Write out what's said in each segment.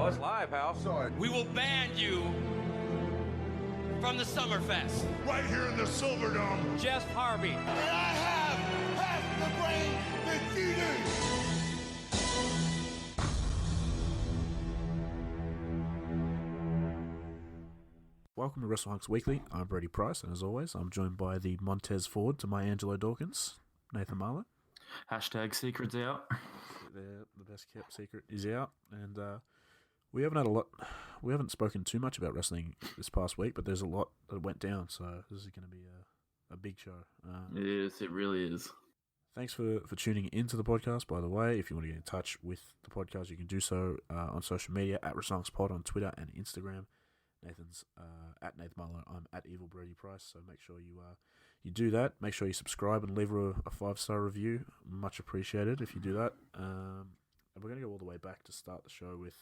it's live, pal. Sorry. We will ban you from the Summerfest. Right here in the Silverdome. Jeff Harvey. And I have half the brain that you do. Welcome to Wrestle Hunks Weekly. I'm Brady Price, and as always, I'm joined by the Montez Ford to my Angelo Dawkins, Nathan Marlowe. Hashtag secrets out. The best kept secret is out, and we haven't spoken too much about wrestling this past week, but there's a lot that went down, so this is going to be a big show. Yes, it really is. Thanks for tuning into the podcast, by the way. If you want to get in touch with the podcast, you can do so on social media, at Wrestle Hunks Pod on Twitter and Instagram. Nathan's at Nathan Marlowe. I'm at Evil Brady Price, so make sure you do that. Make sure you subscribe and leave a 5-star review. Much appreciated if you do that. And we're going to go all the way back to start the show with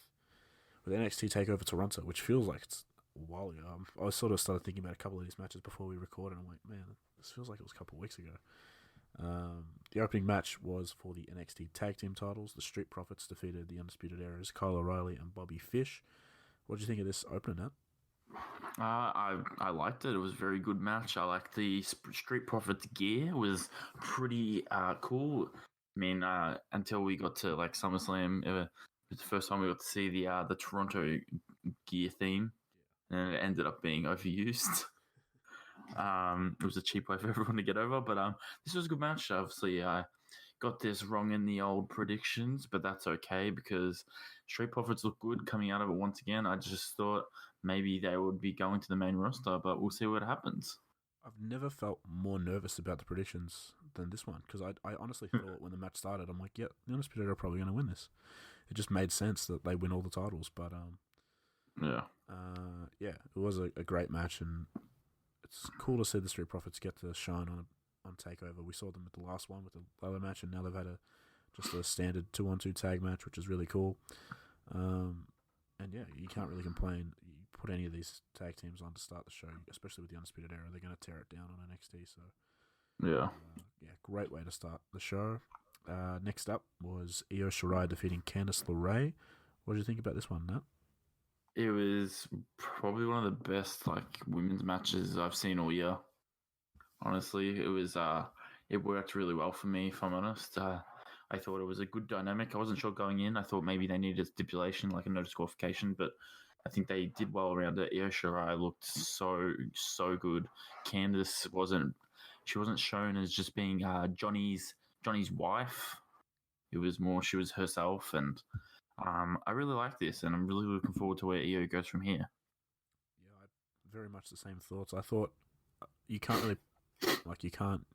NXT Takeover Toronto, which feels like it's a while ago. I sort of started thinking about a couple of these matches before we recorded, and I'm like, man, this feels like it was a couple of weeks ago. The opening match was for the NXT Tag Team titles. The Street Profits defeated the Undisputed Era's Kyle O'Reilly and Bobby Fish. What did you think of this opening, Nat? I liked it. It was a very good match. I liked the Street Profits gear. It was pretty cool. I mean, until we got to like SummerSlam, it was the first time we got to see the Toronto gear theme, and it ended up being overused. It was a cheap way for everyone to get over, but this was a good match. Obviously, I got this wrong in the old predictions, but that's okay because Street Profits look good coming out of it once again. I just thought maybe they would be going to the main roster, but we'll see what happens. I've never felt more nervous about the predictions than this one because I honestly thought when the match started, I'm like, yeah, the Undisputed are probably going to win this. It just made sense that they win all the titles, but yeah, it was a great match, and it's cool to see the Street Profits get to shine on TakeOver. We saw them at the last one with the other match, and now they've had just a standard 2-on-2 tag match, which is really cool. And yeah, you can't really complain. You put any of these tag teams on to start the show, especially with the Undisputed Era, they're going to tear it down on NXT. So yeah, great way to start the show. Next up was Io Shirai defeating Candice LeRae. What did you think about this one, Nat? It was probably one of the best women's matches I've seen all year. Honestly, it was it worked really well for me, if I'm honest. I thought it was a good dynamic. I wasn't sure going in. I thought maybe they needed a stipulation, like a no disqualification, but I think they did well around it. Io Shirai looked so good. Candice wasn't shown as just being Johnny's wife. It was more she was herself, and I really like this, and I'm really looking forward to where Io goes from here. Yeah, I very much the same thoughts. I thought you can't really you can't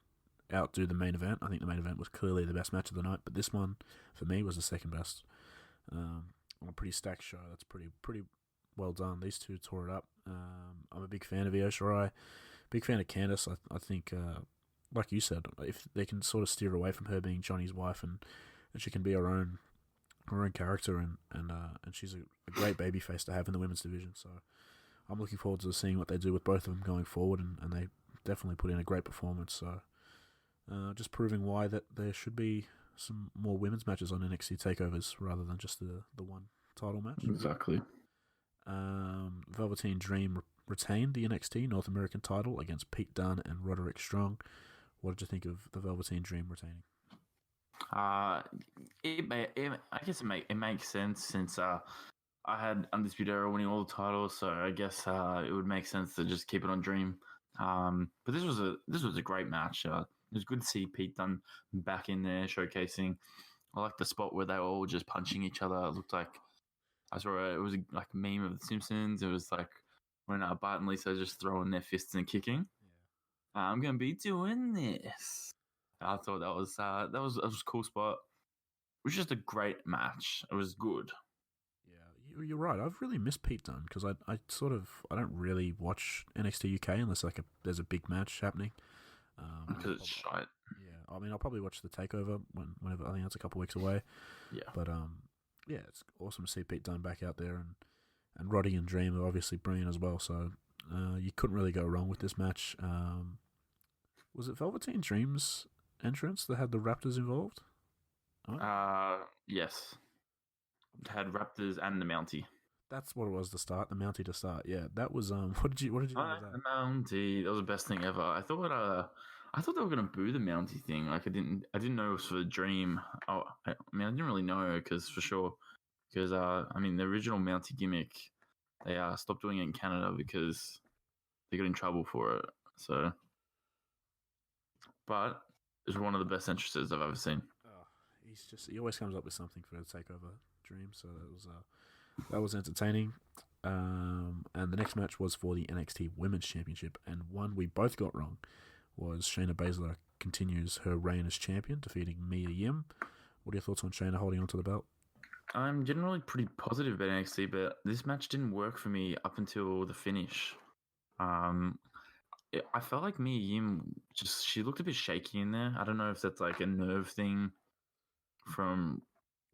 outdo the main event. I think the main event was clearly the best match of the night, but this one for me was the second best. On a pretty stacked show, that's pretty well done. These two tore it up. I'm a big fan of Io Shirai, big fan of Candice. I think, like you said, if they can sort of steer away from her being Johnny's wife and she can be her own character, and she's a great babyface to have in the women's division. So I'm looking forward to seeing what they do with both of them going forward, and they definitely put in a great performance. So just proving why that there should be some more women's matches on NXT Takeovers rather than just the one title match. Exactly. Velveteen Dream retained the NXT North American title against Pete Dunne and Roderick Strong. What did you think of the Velveteen Dream retaining? I guess it makes sense since I had Undisputed Era winning all the titles, so I guess it would make sense to just keep it on Dream. But this was a great match. It was good to see Pete Dunne back in there showcasing. I like the spot where they were all just punching each other. It looked like it was like a meme of The Simpsons. It was like when Bart and Lisa just throwing their fists and kicking. Yeah. I'm gonna be doing this. I thought that was a cool spot. It was just a great match. It was good. Yeah, you're right. I've really missed Pete Dunne because I don't really watch NXT UK unless there's a big match happening. Because it's shite. Yeah, I mean, I'll probably watch the Takeover whenever. I think that's a couple of weeks away. Yeah, but yeah, it's awesome to see Pete Dunne back out there, and Roddy and Dream are obviously brilliant as well. So you couldn't really go wrong with this match. Was it Velveteen Dream's entrance that had the Raptors involved? Yes. It had Raptors and the Mountie. That's what it was to start. The Mountie to start. Yeah, that was what did you think of The that? Mountie, that was the best thing ever. I thought they were gonna boo the Mountie thing. Like I didn't know it was for the Dream. Oh, I mean, I didn't really know because for sure, because I mean, the original Mountie gimmick, they stopped doing it in Canada because they got in trouble for it. So, but it's one of the best entrances I've ever seen. Oh, he always comes up with something for the Takeover Dream. So that was entertaining. And the next match was for the NXT Women's Championship, and one we both got wrong was Shayna Baszler continues her reign as champion, defeating Mia Yim. What are your thoughts on Shayna holding onto the belt? I'm generally pretty positive about NXT, but this match didn't work for me up until the finish. I felt like Mia Yim she looked a bit shaky in there. I don't know if that's like a nerve thing from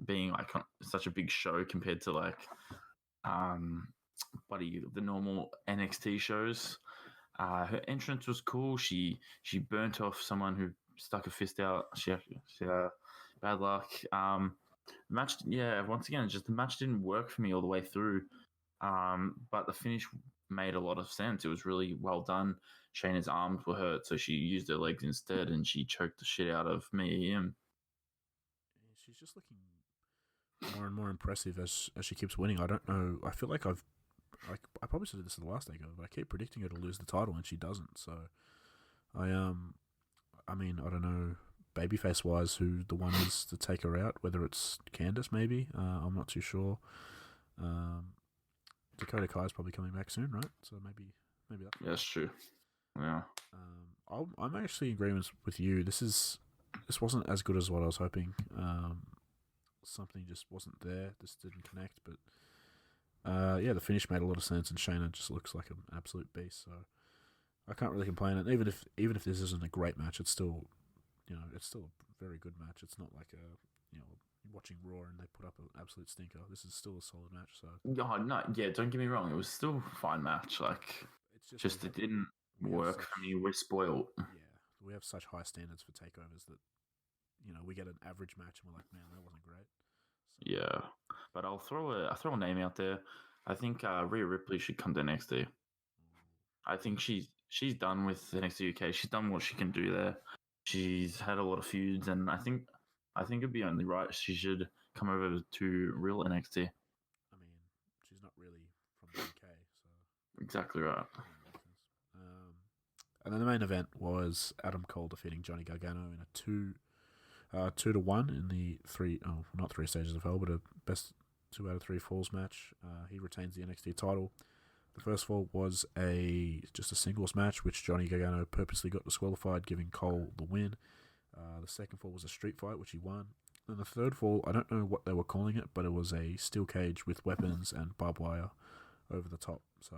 being like on such a big show compared to like the normal NXT shows. Her entrance was cool. She burnt off someone who stuck a fist out. She bad luck. Match, yeah. Once again, just the match didn't work for me all the way through. But the finish made a lot of sense. It was really well done. Shayna's arms were hurt, so she used her legs instead, and she choked the shit out of Mia Yim. She's just looking more and more impressive as she keeps winning. I don't know. I feel like I probably said this in the last takeover, but I keep predicting her to lose the title and she doesn't. So I mean, I don't know, babyface wise, who the one is to take her out. Whether it's Candice, maybe. I'm not too sure. Dakota Kai is probably coming back soon, right? So maybe that's true. Yeah. I'm actually in agreement with you. This wasn't as good as what I was hoping. Something just wasn't there. This didn't connect, but yeah, the finish made a lot of sense, and Shayna just looks like an absolute beast. So I can't really complain. And even if this isn't a great match, it's still a very good match. It's not like watching Raw and they put up an absolute stinker. This is still a solid match. So no, yeah, don't get me wrong. It was still a fine match. Like it's just it didn't work for me. We're spoiled. Yeah, we have such high standards for takeovers that we get an average match and we're like, man, that wasn't great. So. Yeah, but I'll throw a name out there. I think Rhea Ripley should come to NXT. I think she's done with NXT UK. She's done what she can do there. She's had a lot of feuds, and I think it'd be only right she should come over to real NXT. I mean, she's not really from the UK, so exactly right. And then the main event was Adam Cole defeating Johnny Gargano in a 2-1 in the not 3 stages of hell, but a best 2 out of 3 falls match. He retains the NXT title. The first fall was just a singles match, which Johnny Gargano purposely got disqualified, giving Cole the win. The second fall was a street fight, which he won. And the third fall, I don't know what they were calling it, but it was a steel cage with weapons and barbed wire over the top. So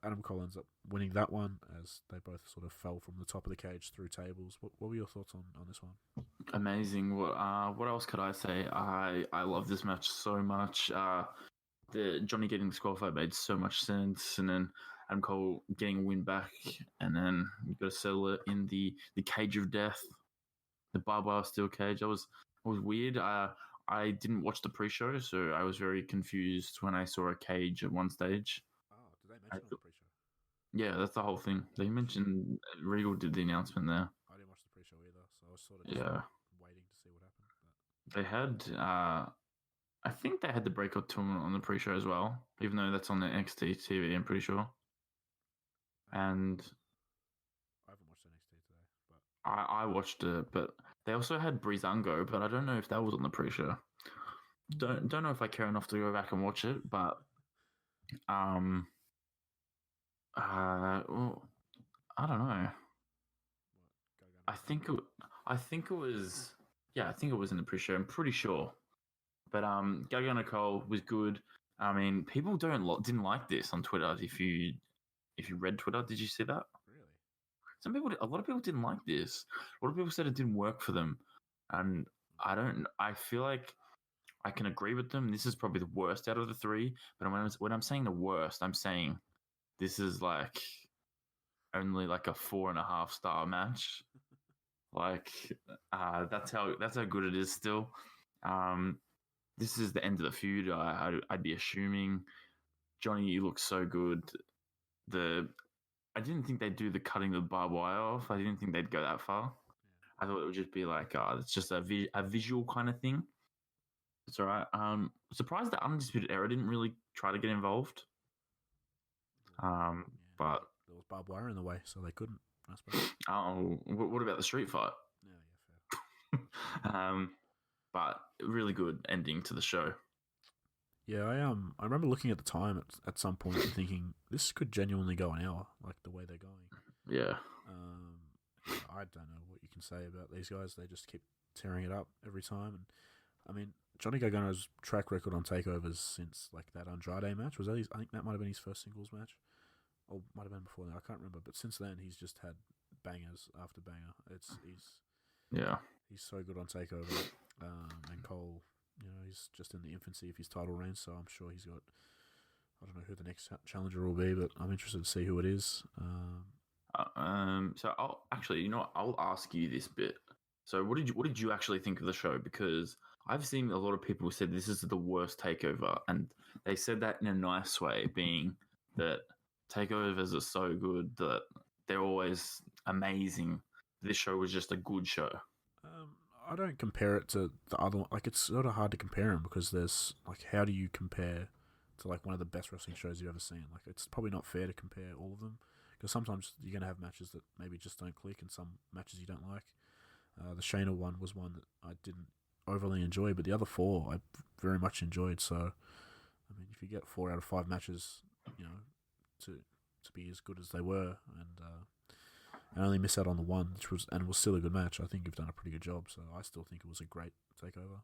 Adam Cole ends up winning that one, as they both sort of fell from the top of the cage through tables. What were your thoughts on this one? Amazing. What else could I say? I love this match so much. The Johnny getting disqualified made so much sense, and then Adam Cole getting a win back, and then you got to settle it in the cage of death, the barbed wire steel cage. It was weird. I didn't watch the pre-show, so I was very confused when I saw a cage at one stage. Oh, did they mention it on the pre-show? Yeah, that's the whole thing. They mentioned Regal did the announcement there. I didn't watch the pre-show either, so I was sort of just waiting to see what happened. But they had, I think they had the breakout tournament on the pre-show as well, even though that's on the NXT TV, I'm pretty sure. And I haven't watched NXT today, but I watched it, but they also had Breezango, but I don't know if that was on the pre-show. Don't know if I care enough to go back and watch it, but well, I don't know. I think it was in the pre-show. I'm pretty sure. But Gargano Cole was good. I mean, people didn't like this on Twitter. If you read Twitter, did you see that? Really? A lot of people didn't like this. A lot of people said it didn't work for them, and I feel like I can agree with them. This is probably the worst out of the 3. But when I'm saying the worst, I'm saying this is like only like a 4.5 star match. Like that's how good it is still. this is the end of the feud. I'd be assuming Johnny looks so good. I didn't think they'd do the cutting the barbed wire off. I didn't think they'd go that far. I thought it would just be like, it's just a visual kind of thing. It's all right. Surprised that Undisputed Era didn't really try to get involved. But there was barbed wire in the way, so they couldn't, I suppose. Oh, what about the street fight? Yeah, fair. But really good ending to the show. Yeah, I remember looking at the time at some point and thinking this could genuinely go an hour, like the way they're going. Yeah. I don't know what you can say about these guys. They just keep tearing it up every time. And I mean, Johnny Gargano's track record on takeovers since like that Andrade match was that I think that might have been his first singles match, or might have been before that. I can't remember. But since then, he's just had bangers after banger. He's so good on takeover. And Cole, he's just in the infancy of his title reign, so I'm sure he's got. I don't know who the next challenger will be, but I'm interested to see who it is. So I'll actually, I'll ask you this bit. So what did you actually think of the show? Because I've seen a lot of people said this is the worst takeover, and they said that in a nice way, being that takeovers are so good that they're always amazing. This show was just a good show. I don't compare it to the other one. Like, it's sort of hard to compare them because there's, like, how do you compare to, like, one of the best wrestling shows you've ever seen? Like, it's probably not fair to compare all of them because sometimes you're going to have matches that maybe just don't click and some matches you don't like. The Shayna one was one that I didn't overly enjoy, but the other four I very much enjoyed. So, I mean, if you get 4 out of 5 matches, to be as good as they were, and only miss out on the one, which was still a good match, I think you've done a pretty good job. So I still think it was a great takeover.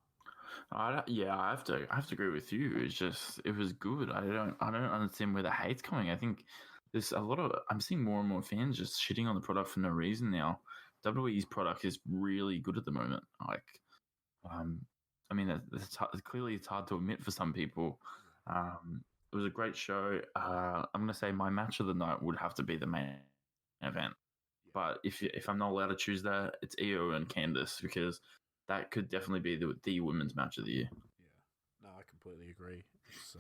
I have to agree with you. It's just it was good. I don't understand where the hate's coming. I think there's I'm seeing more and more fans just shitting on the product for no reason now. WWE's product is really good at the moment. Like, I mean, clearly it's hard to admit for some people. It was a great show. I'm going to say my match of the night would have to be the main event. But if I'm not allowed to choose that, it's Io and Candice, because that could definitely be the women's match of the year. Yeah, no, I completely agree. It's,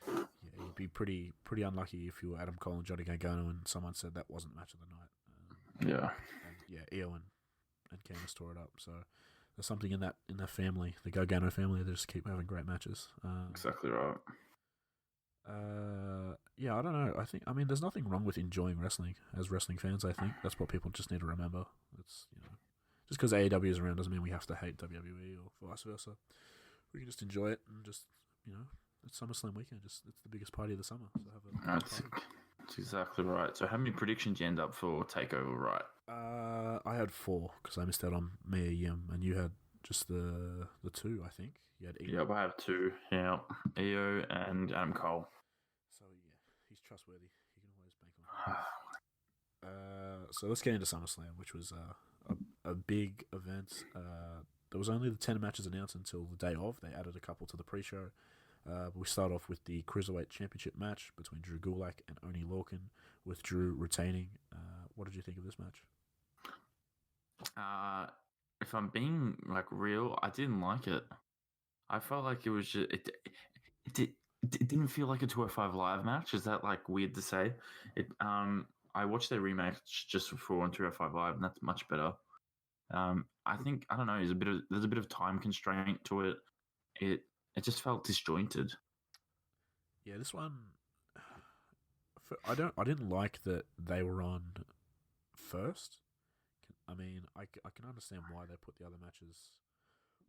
you'd be pretty unlucky if you were Adam Cole and Johnny Gargano and someone said that wasn't match of the night. Io and Candice tore it up. So there's something in that family, the Gargano family, they just keep having great matches. Exactly right. I don't know. I mean, there's nothing wrong with enjoying wrestling as wrestling fans. I think that's what people just need to remember. It's just because AEW is around doesn't mean we have to hate WWE or vice versa. We can just enjoy it and just it's SummerSlam weekend. It's the biggest party of the summer. So that's exactly right. So how many predictions you end up for Takeover? Right. I had 4 because I missed out on Mia Yim, and you had just the 2. I think you had. Yep, I have 2. Yeah, Io and Adam Cole. So he's trustworthy. You can always bank on. So let's get into SummerSlam, which was a big event. There was only the 10 matches announced until the day of. They added a couple to the pre-show. But we start off with the Cruiserweight Championship match between Drew Gulak and Oni Lorcan, with Drew retaining. What did you think of this match? If I'm being real, I didn't like it. I felt like it was just it didn't feel like a 205 Live match. Is that weird to say? I watched their rematch just before on 205 Live, and that's much better. I think I don't know. There's a bit of time constraint to it. It just felt disjointed. Yeah, this one. I didn't like that they were on first. I mean, I can understand why they put the other matches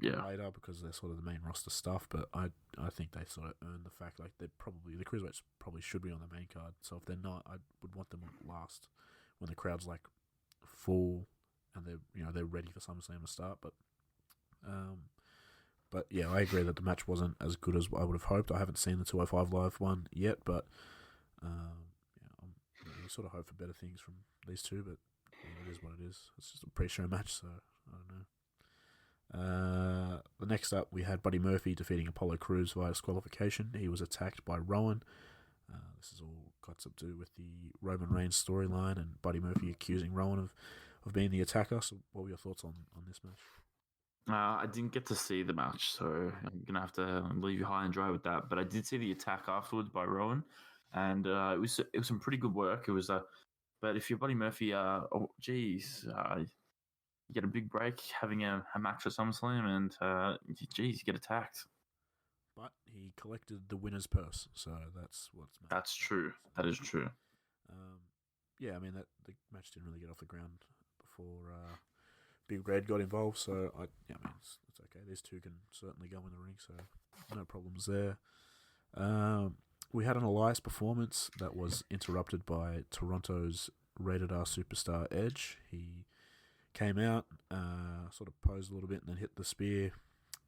later because they're sort of the main roster stuff. But I think they sort of earned the fact the Cruiserweights probably should be on the main card. So if they're not, I would want them last when the crowd's full and they're ready for SummerSlam to start. But yeah, I agree that the match wasn't as good as I would have hoped. I haven't seen the 205 Live one yet, but you sort of hope for better things from these two. But it is what it is. It's just a pre-show match, so I don't know. The next up, we had Buddy Murphy defeating Apollo Crews via disqualification. He was attacked by Rowan. This is all got to do with the Roman Reigns storyline and Buddy Murphy accusing Rowan of being the attacker. So what were your thoughts on this match? I didn't get to see the match, so I'm gonna have to leave you high and dry with that. But I did see the attack afterwards by Rowan, and it was some pretty good work. It was but if your Buddy Murphy, you get a big break having a match at SummerSlam, and you get attacked. But he collected the winner's purse, so that's what's. That's true. That is true. Yeah, I mean the match didn't really get off the ground before Big Red got involved, so I mean it's okay. These two can certainly go in the ring, so no problems there. We had an Elias performance that was interrupted by Toronto's Rated R superstar Edge. He came out, sort of posed a little bit, and then hit the spear,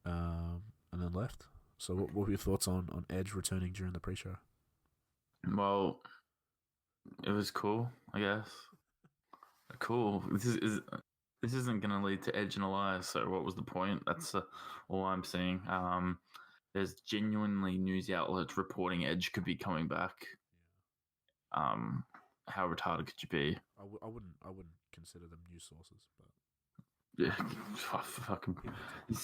and then left. So what were your thoughts on Edge returning during the pre-show? Well, it was cool, I guess. Cool. This isn't going to lead to Edge and Elias, so what was the point? That's all I'm seeing. There's genuinely news outlets reporting Edge could be coming back. How retarded could you be? I wouldn't consider them news sources, but yeah, fucking. You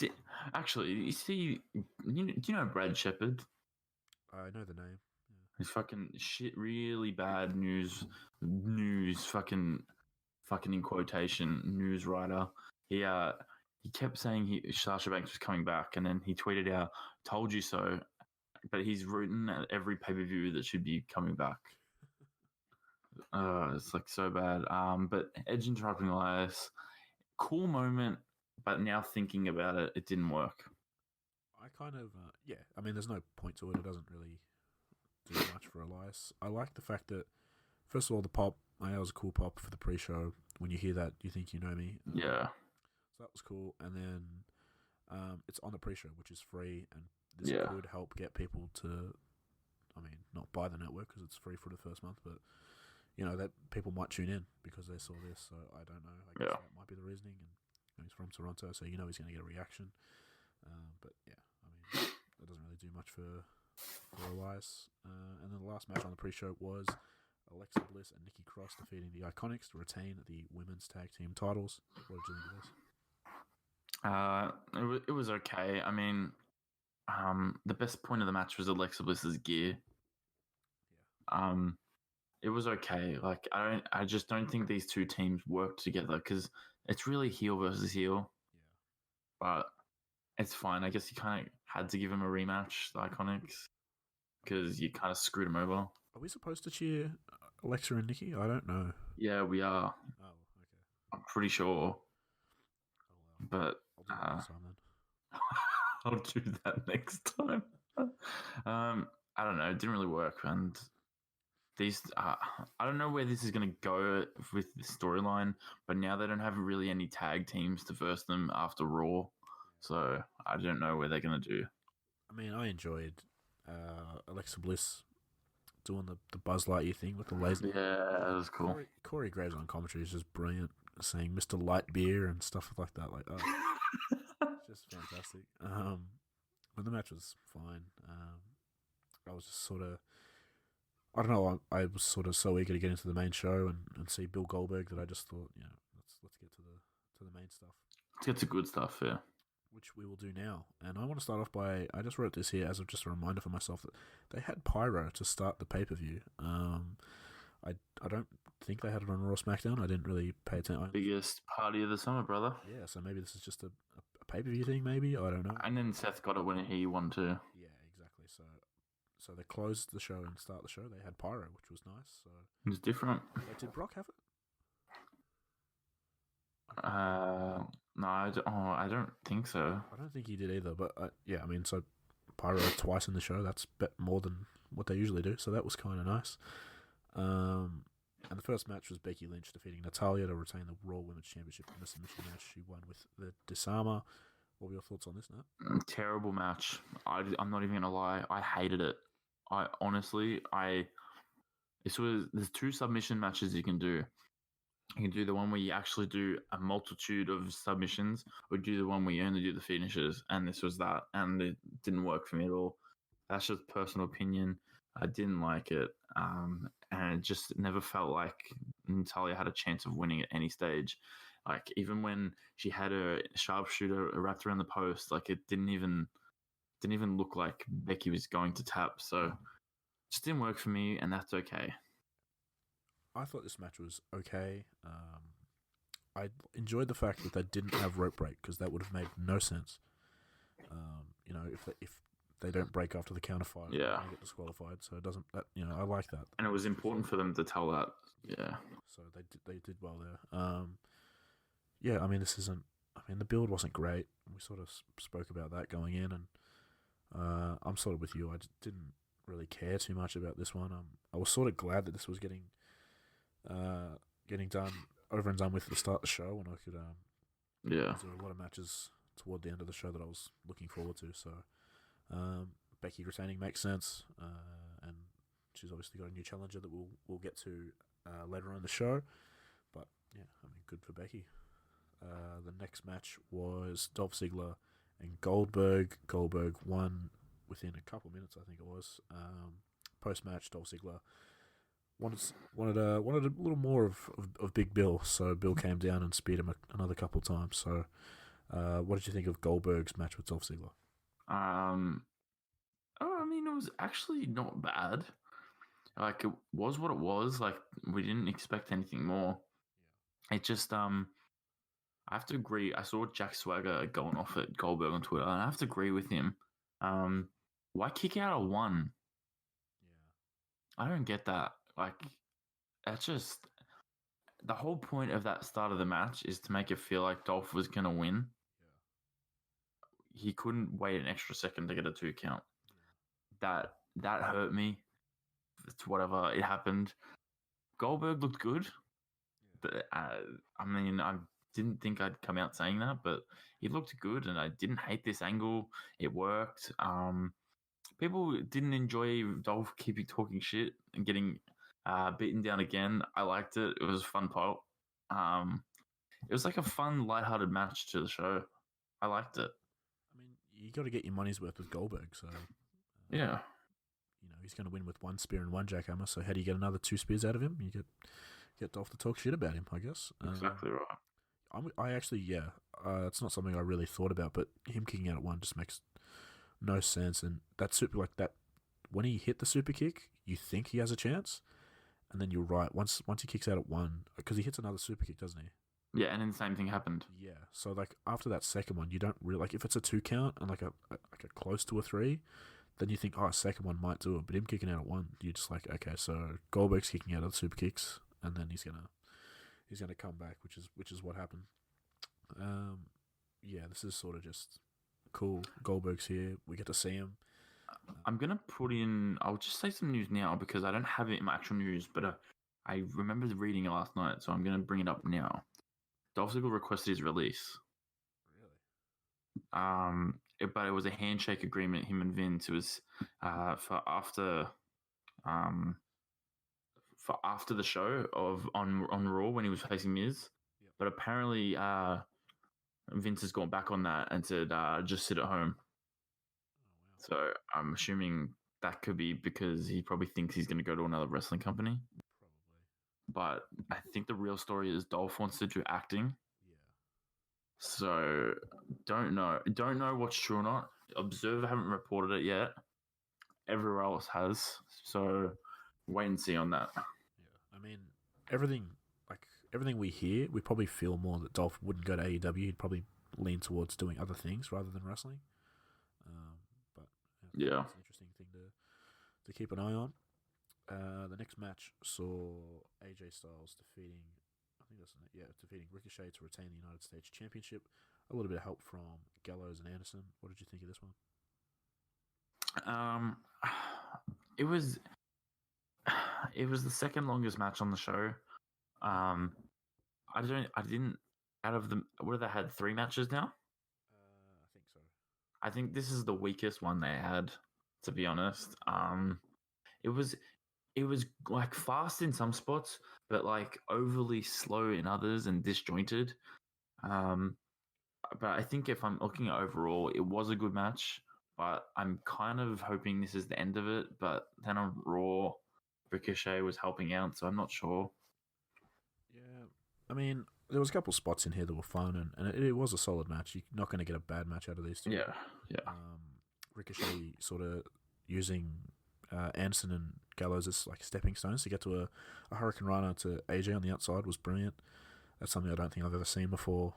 see, do you know Brad Shepard? I know the name. Yeah. He's fucking shit, really bad news, fucking in quotation, news writer. He kept saying Sasha Banks was coming back, and then he tweeted out, "Told you so," but he's written at every pay-per-view that should be coming back. It's like so bad. But Edge interrupting Elias, cool moment, but now thinking about it, it didn't work. I kind of I mean, there's no point to it. It doesn't really do much for Elias. I like the fact that, first of all, the pop. That was a cool pop for the pre-show. When you hear that, you think you know me. Yeah. So that was cool. And then it's on the pre-show, which is free, and this could help get people to, I mean, not buy the network because it's free for the first month, but you know that people might tune in because they saw this. So I don't know. I guess that might be the reasoning. And he's from Toronto, so you know he's going to get a reaction. But yeah, I mean, that doesn't really do much for Elias. And then the last match on the pre-show was Alexa Bliss and Nikki Cross defeating the Iconics to retain the women's tag team titles. What did you think of this? It was okay. I mean, the best point of the match was Alexa Bliss's gear. Yeah. It was okay. Like I just don't think these two teams work together because it's really heel versus heel. Yeah. But it's fine. I guess you kind of had to give him a rematch, the Iconics, because you kind of screwed him over. Are we supposed to cheer Alexa and Nikki? I don't know. Yeah, we are. Oh, okay. I'm pretty sure. Oh, well. But I'll do that next time then. I'll do that next time. I don't know. It didn't really work, and these. I don't know where this is going to go with the storyline, but now they don't have really any tag teams to verse them after Raw, so I don't know where they're going to do. I mean, I enjoyed Alexa Bliss doing the Buzz Lightyear thing with the laser. Yeah, that was cool. Corey Graves on commentary is just brilliant, saying Mr. Light Beer and stuff like that. Like, it's just fantastic. But the match was fine. I was just sort of, I don't know, I was sort of so eager to get into the main show and see Bill Goldberg that I just thought, you know, let's get to the main stuff. Let's get to good stuff, yeah. Which we will do now. And I want to start off by, I just wrote this here as just a reminder for myself that they had Pyro to start the pay-per-view. I don't think they had it on Raw SmackDown. I didn't really pay attention. Biggest party of the summer, brother. Yeah, so maybe this is just a pay-per-view thing, maybe? I don't know. And then Seth got it when he won too. Yeah, exactly. So they closed the show and start the show. They had Pyro, which was nice. So it was different. Did Brock have it? No, I don't think so. I don't think he did either. But yeah, I mean, so Pyro twice in the show. That's more than what they usually do. So that was kind of nice. And the first match was Becky Lynch defeating Natalya to retain the Raw Women's Championship in the submission match. She won with the Disarmer. What were your thoughts on this, Nat? Terrible match. I'm not even gonna lie. I hated it. I honestly, there's two submission matches you can do. You can do the one where you actually do a multitude of submissions, or do the one where you only do the finishes. And this was that, and it didn't work for me at all. That's just personal opinion. I didn't like it, and it just never felt like Natalya had a chance of winning at any stage. Like even when she had her sharpshooter wrapped around the post, like it didn't even look like Becky was going to tap. So it just didn't work for me, and that's okay. I thought this match was okay. I enjoyed the fact that they didn't have rope break because that would have made no sense. If they don't break after the counter five, they get disqualified. So it doesn't. That I like that. And it was important for them to tell that. Yeah. So they did well there. Yeah, I mean this isn't. I mean the build wasn't great. We sort of spoke about that going in, and I'm sort of with you. I just didn't really care too much about this one. I was sort of glad that this was getting done over and done with at the start of the show, and I could there were a lot of matches toward the end of the show that I was looking forward to. So Becky retaining makes sense, and she's obviously got a new challenger that we'll get to later on in the show. But yeah, I mean, good for Becky. The next match was Dolph Ziggler and Goldberg. Goldberg won within a couple minutes, I think it was. Post match, Dolph Ziggler wanted a little more of Big Bill, so Bill came down and speared him another couple times. So, what did you think of Goldberg's match with Dolph Ziggler? I mean, it was actually not bad. Like, it was what it was. Like, we didn't expect anything more. Yeah. It just, I have to agree. I saw Jack Swagger going off at Goldberg on Twitter, and I have to agree with him. Why kick out a 1? Yeah. I don't get that. Like, that's just... The whole point of that start of the match is to make it feel like Dolph was going to win. Yeah. He couldn't wait an extra second to get a 2 count. Yeah. That hurt me. It's whatever. It happened. Goldberg looked good. Yeah. But, I mean, I didn't think I'd come out saying that, but he looked good, and I didn't hate this angle. It worked. People didn't enjoy Dolph keeping talking shit and getting beaten down again. I liked it. It was a fun part. It was like a fun, lighthearted match to the show. I liked it. I mean, you got to get your money's worth with Goldberg, so yeah. He's going to win with 1 spear and 1 jackhammer. So how do you get another 2 spears out of him? You get Dolph to talk shit about him, I guess. Exactly right. I actually, it's not something I really thought about, but him kicking out at 1 just makes no sense. And that super, like that, when he hit the super kick, you think he has a chance, and then you're right. Once he kicks out at 1, because he hits another super kick, doesn't he? Yeah, and then the same thing happened. Yeah, so like after that second one, you don't really like if it's a 2 count and like a close to a 3, then you think, a second one might do it. But him kicking out at 1, you're just like, okay, so Goldberg's kicking out of the super kicks, and then he's gonna come back, which is what happened. Yeah, this is sort of just cool. Goldberg's here. We get to see him. I'm gonna put in. I'll just say some news now because I don't have it in my actual news, but I remember reading it last night, so I'm gonna bring it up now. Dolph Ziggler requested his release. Really? But it was a handshake agreement. Him and Vince. It was for after the show on Raw when he was facing Miz. Yep. But apparently, Vince has gone back on that and said, "Just sit at home." Oh, wow. So I'm assuming that could be because he probably thinks he's going to go to another wrestling company. Probably. But I think the real story is Dolph wants to do acting. Yeah. So don't know what's true or not. Observer haven't reported it yet. Everywhere else has. So wait and see on that. Yeah. I mean, everything we hear, we probably feel more that Dolph wouldn't go to AEW. He'd probably lean towards doing other things rather than wrestling. But yeah, it's an interesting thing to keep an eye on. The next match saw AJ Styles defeating Ricochet to retain the United States Championship. A little bit of help from Gallows and Anderson. What did you think of this one? It was the second longest match on the show. I didn't. Out of them, what have they had? 3 matches now? I think so. I think this is the weakest one they had, to be honest. It was like fast in some spots, but like overly slow in others and disjointed. But I think if I'm looking at overall, it was a good match. But I'm kind of hoping this is the end of it. But then on Raw, Ricochet was helping out, so I'm not sure. Yeah, I mean, there was a couple spots in here that were fun, and it was a solid match. You're not going to get a bad match out of these two. Yeah. Ricochet sort of using Anderson and Gallows as like stepping stones to get to a Hurricane Rana to AJ on the outside was brilliant. That's something I don't think I've ever seen before.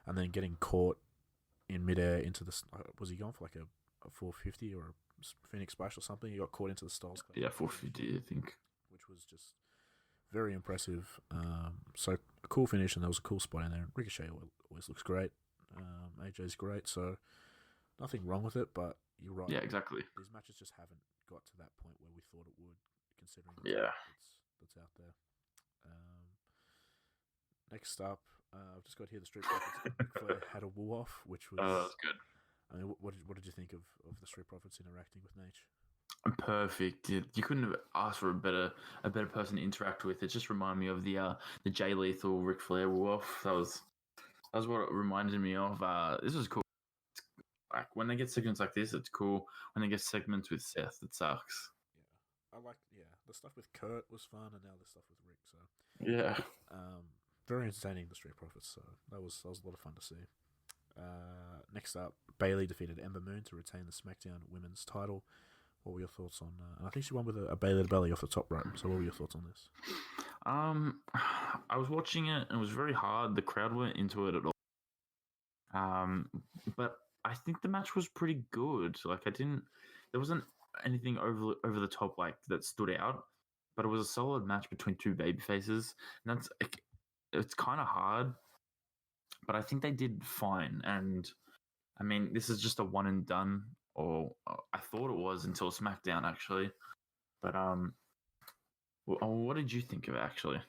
And then getting caught in midair into the... Was he going for like a 450 or a Phoenix Splash or something? He got caught into the stalls. Yeah, 450, I think. Which was just very impressive. So a cool finish, and there was a cool spot in there. Ricochet always looks great. AJ's great, so nothing wrong with it, but you're right. Yeah, exactly. These matches just haven't got to that point where we thought it would, considering that's out there. Next up, I've just got here the Street Profits. Ric Flair had a woo off, which was... that's good. I mean, what did you think of the Street Profits interacting with Nate? Perfect. You couldn't have asked for a better person to interact with. It just reminded me of the Jay Lethal Ric Flair woof. That was what it reminded me of. This was cool. Like when they get segments like this, it's cool. When they get segments with Seth, it sucks. Yeah, I like the stuff with Kurt was fun, and now the stuff with Rick. So yeah, very entertaining, the Street Profits. So that was a lot of fun to see. Next up, Bayley defeated Ember Moon to retain the SmackDown Women's title. What were your thoughts on? And I think she won with a Bayley to belly off the top rope. So what were your thoughts on this? I was watching it and it was very hard. The crowd weren't into it at all. But I think the match was pretty good. Like there wasn't anything over the top like that stood out. But it was a solid match between two baby faces, and it's kind of hard. But I think they did fine. And I mean, this is just a one and done. Or I thought it was until SmackDown, actually. But what did you think of it, actually?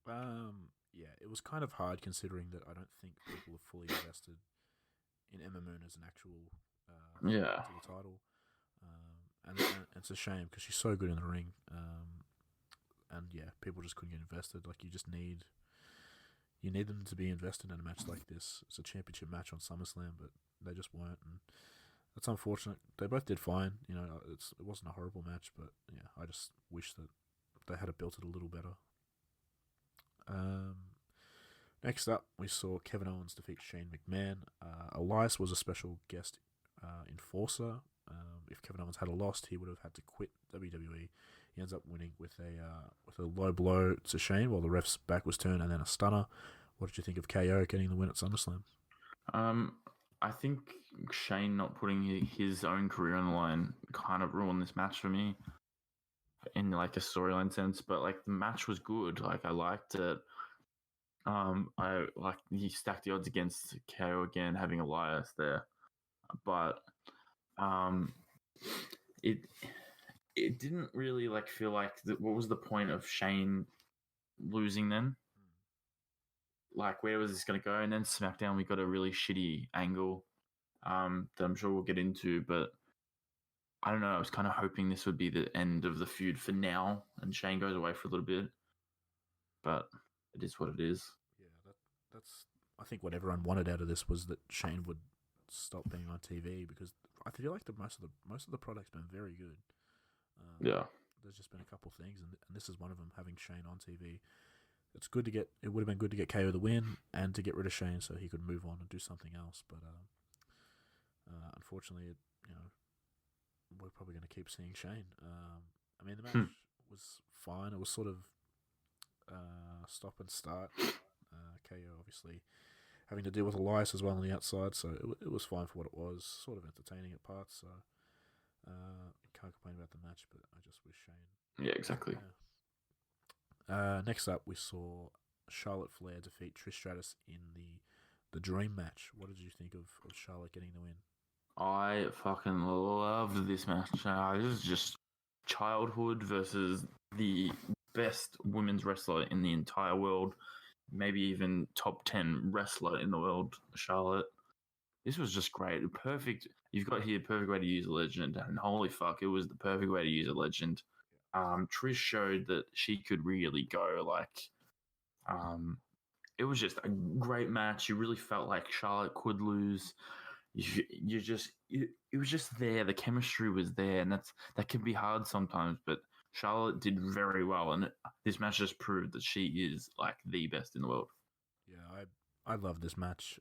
Yeah, it was kind of hard considering that I don't think people are fully invested in Ember Moon as an actual to the title. And it's a shame because she's so good in the ring. And yeah, people just couldn't get invested. Like you need them to be invested in a match like this. It's a championship match on SummerSlam, but they just weren't, and that's unfortunate. They both did fine. You know, it wasn't a horrible match, but yeah, I just wish that they had built it a little better. Next up, we saw Kevin Owens defeat Shane McMahon. Elias was a special guest enforcer. If Kevin Owens had lost, he would have had to quit WWE. He ends up winning with a low blow to Shane while the ref's back was turned, and then a stunner. What did you think of KO getting the win at SummerSlam? I think Shane not putting his own career on the line kind of ruined this match for me in like a storyline sense, but like the match was good. Like I liked it. I like he stacked the odds against KO again, having Elias there, but it didn't really like feel like what was the point of Shane losing then? Like, where was this going to go? And then SmackDown, we got a really shitty angle that I'm sure we'll get into. But I don't know. I was kind of hoping this would be the end of the feud for now, and Shane goes away for a little bit. But it is what it is. Yeah, that's. I think what everyone wanted out of this was that Shane would stop being on TV because I feel like most of the product's been very good. Yeah, there's just been a couple things, and this is one of them. Having Shane on TV. It would have been good to get KO the win and to get rid of Shane so he could move on and do something else. But unfortunately, we're probably going to keep seeing Shane. I mean, the match was fine. It was sort of stop and start. KO obviously having to deal with Elias as well on the outside, so it was fine for what it was. Sort of entertaining at parts. So can't complain about the match, but I just wish Shane. Yeah, exactly. Next up, we saw Charlotte Flair defeat Trish Stratus in the Dream match. What did you think of Charlotte getting the win? I fucking loved this match. This is just childhood versus the best women's wrestler in the entire world. Maybe even top 10 wrestler in the world, Charlotte. This was just great. Perfect. You've got here perfect way to use a legend. And holy fuck, it was the perfect way to use a legend. Trish showed that she could really go. It was just a great match. You really felt like Charlotte could lose. It was just there. The chemistry was there, and that can be hard sometimes. But Charlotte did very well, and this match just proved that she is like the best in the world. Yeah, I love this match.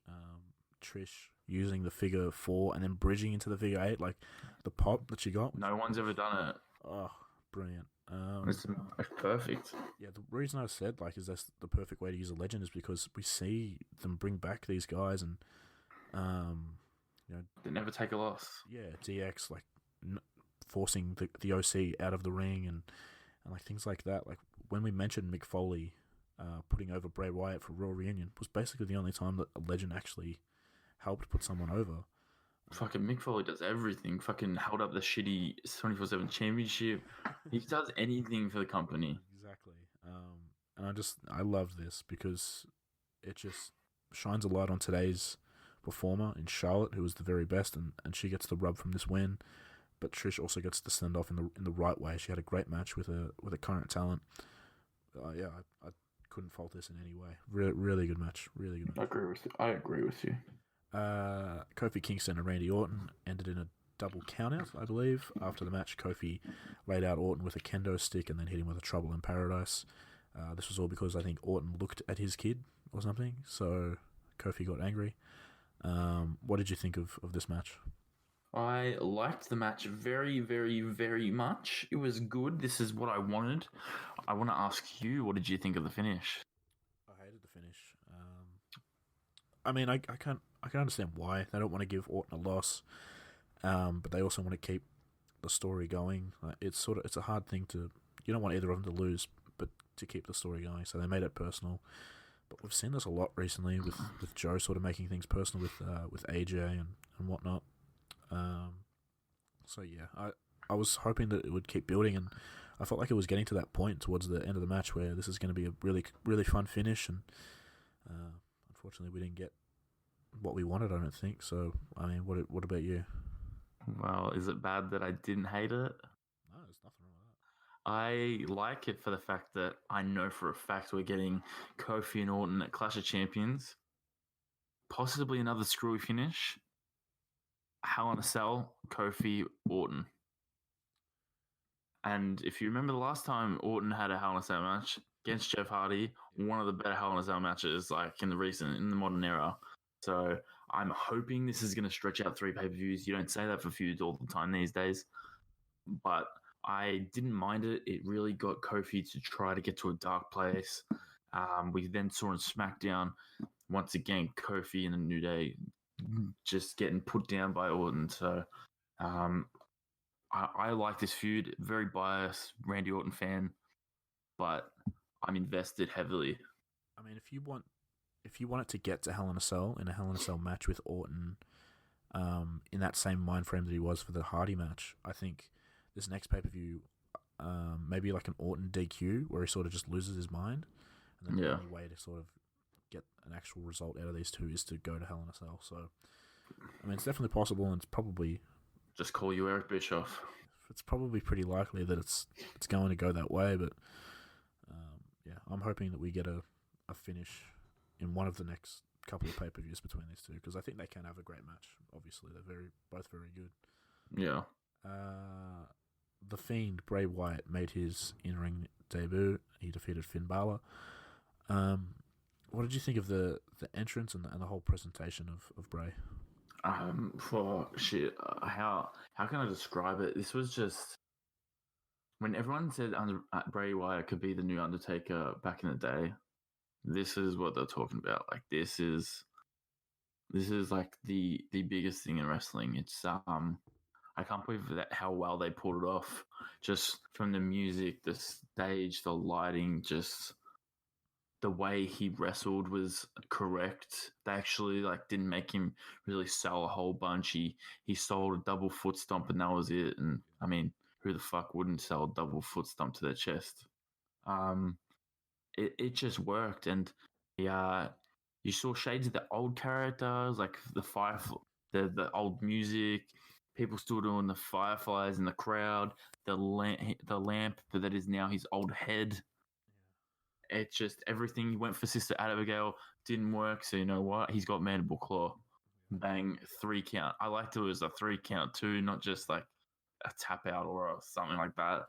Trish using the figure 4 and then bridging into the figure 8, like the pop that she got. No one's ever done it. Oh, brilliant. It's perfect. Yeah, the reason I said like is that's the perfect way to use a legend is because we see them bring back these guys and you know, They never take a loss. yeah, DX like forcing the OC out of the ring and like things like that. Like when we mentioned Mick Foley putting over Bray Wyatt for Raw Reunion was basically the only time that a legend actually helped put someone over. Fucking Mick Foley does everything. Fucking held up the shitty 24/7 championship. He does anything for the company. Exactly. And I love this because it just shines a light on today's performer in Charlotte, who was the very best, and she gets the rub from this win. But Trish also gets to send off in the right way. She had a great match with a current talent. I couldn't fault this in any way. Really good match. Really good match. I agree with you. Kofi Kingston and Randy Orton ended in a double countout, I believe. After the match, Kofi laid out Orton with a kendo stick and then hit him with a Trouble in Paradise. This was all because I think Orton looked at his kid or something, so Kofi got angry. What did you think of this match? I liked the match very, very, very much. It was good. This is what I wanted. I want to ask you, what did you think of the finish? I hated the finish. I mean, I can understand why they don't want to give Orton a loss, but they also want to keep the story going. It's a hard thing to. You don't want either of them to lose, but to keep the story going. So they made it personal. But we've seen this a lot recently with Joe sort of making things personal with AJ and whatnot. So yeah, I was hoping that it would keep building, and I felt like it was getting to that point towards the end of the match where this is going to be a really, really fun finish, and unfortunately we didn't get what we wanted, I don't think. So, I mean, what about you? Well, is it bad that I didn't hate it? No, there's nothing wrong with that. I like it for the fact that I know for a fact we're getting Kofi and Orton at Clash of Champions. Possibly another screwy finish. Hell in a Cell, Kofi, Orton. And if you remember the last time Orton had a Hell in a Cell match against Jeff Hardy, one of the better Hell in a Cell matches like in the modern era. So I'm hoping this is going to stretch out 3 pay-per-views. You don't say that for feuds all the time these days. But I didn't mind it. It really got Kofi to try to get to a dark place. We then saw on SmackDown, once again, Kofi and the New Day just getting put down by Orton. So I like this feud. Very biased Randy Orton fan, but I'm invested heavily. I mean, if you want it to get to Hell in a Cell in a Hell in a Cell match with Orton, in that same mind frame that he was for the Hardy match, I think this next pay-per-view, maybe like an Orton DQ where he sort of just loses his mind, and then the only way to sort of get an actual result out of these two is to go to Hell in a Cell. So, I mean, it's definitely possible, and it's probably just call you Eric Bischoff. It's probably pretty likely that it's going to go that way, but yeah, I'm hoping that we get a finish in one of the next couple of pay-per-views between these two, because I think they can have a great match. Obviously, they're both very good. Yeah. The Fiend, Bray Wyatt, made his in-ring debut. He defeated Finn Balor. What did you think of the entrance and the whole presentation of Bray? How can I describe it? This was just when everyone said Bray Wyatt could be the new Undertaker back in the day. This is what they're talking about. Like this is like the biggest thing in wrestling. It's I can't believe how well they pulled it off. Just from the music, the stage, the lighting, just the way he wrestled was correct. They actually didn't make him really sell a whole bunch. He sold a double foot stomp and that was it. And I mean, who the fuck wouldn't sell a double foot stomp to their chest? It just worked, and you saw shades of the old characters, like the old music. People still doing the fireflies in the crowd, the lamp that is now his old head. It's just everything. He went for Sister Abigail, didn't work. So you know what? He's got Mandible Claw. Bang, 3 count. I liked it was a 3 count too, not just like a tap out or something like that.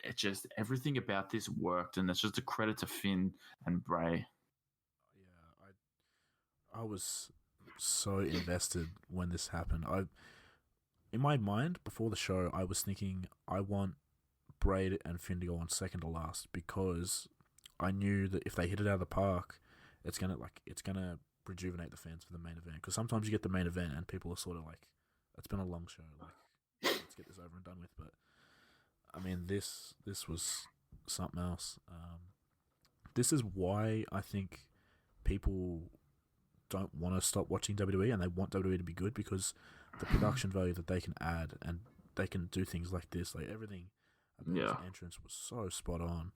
It just everything about this worked, and that's just a credit to Finn and Bray. Yeah, I was so invested when this happened. In my mind, before the show, I was thinking I want Braid and Finn to go on second to last because I knew that if they hit it out of the park, it's gonna rejuvenate the fans for the main event. Because sometimes you get the main event and people are sort of like, it's been a long show, like let's get this over and done with. But I mean, this was something else. This is why I think people don't want to stop watching WWE and they want WWE to be good, because the production value that they can add, and they can do things like this, like everything about his entrance was so spot on.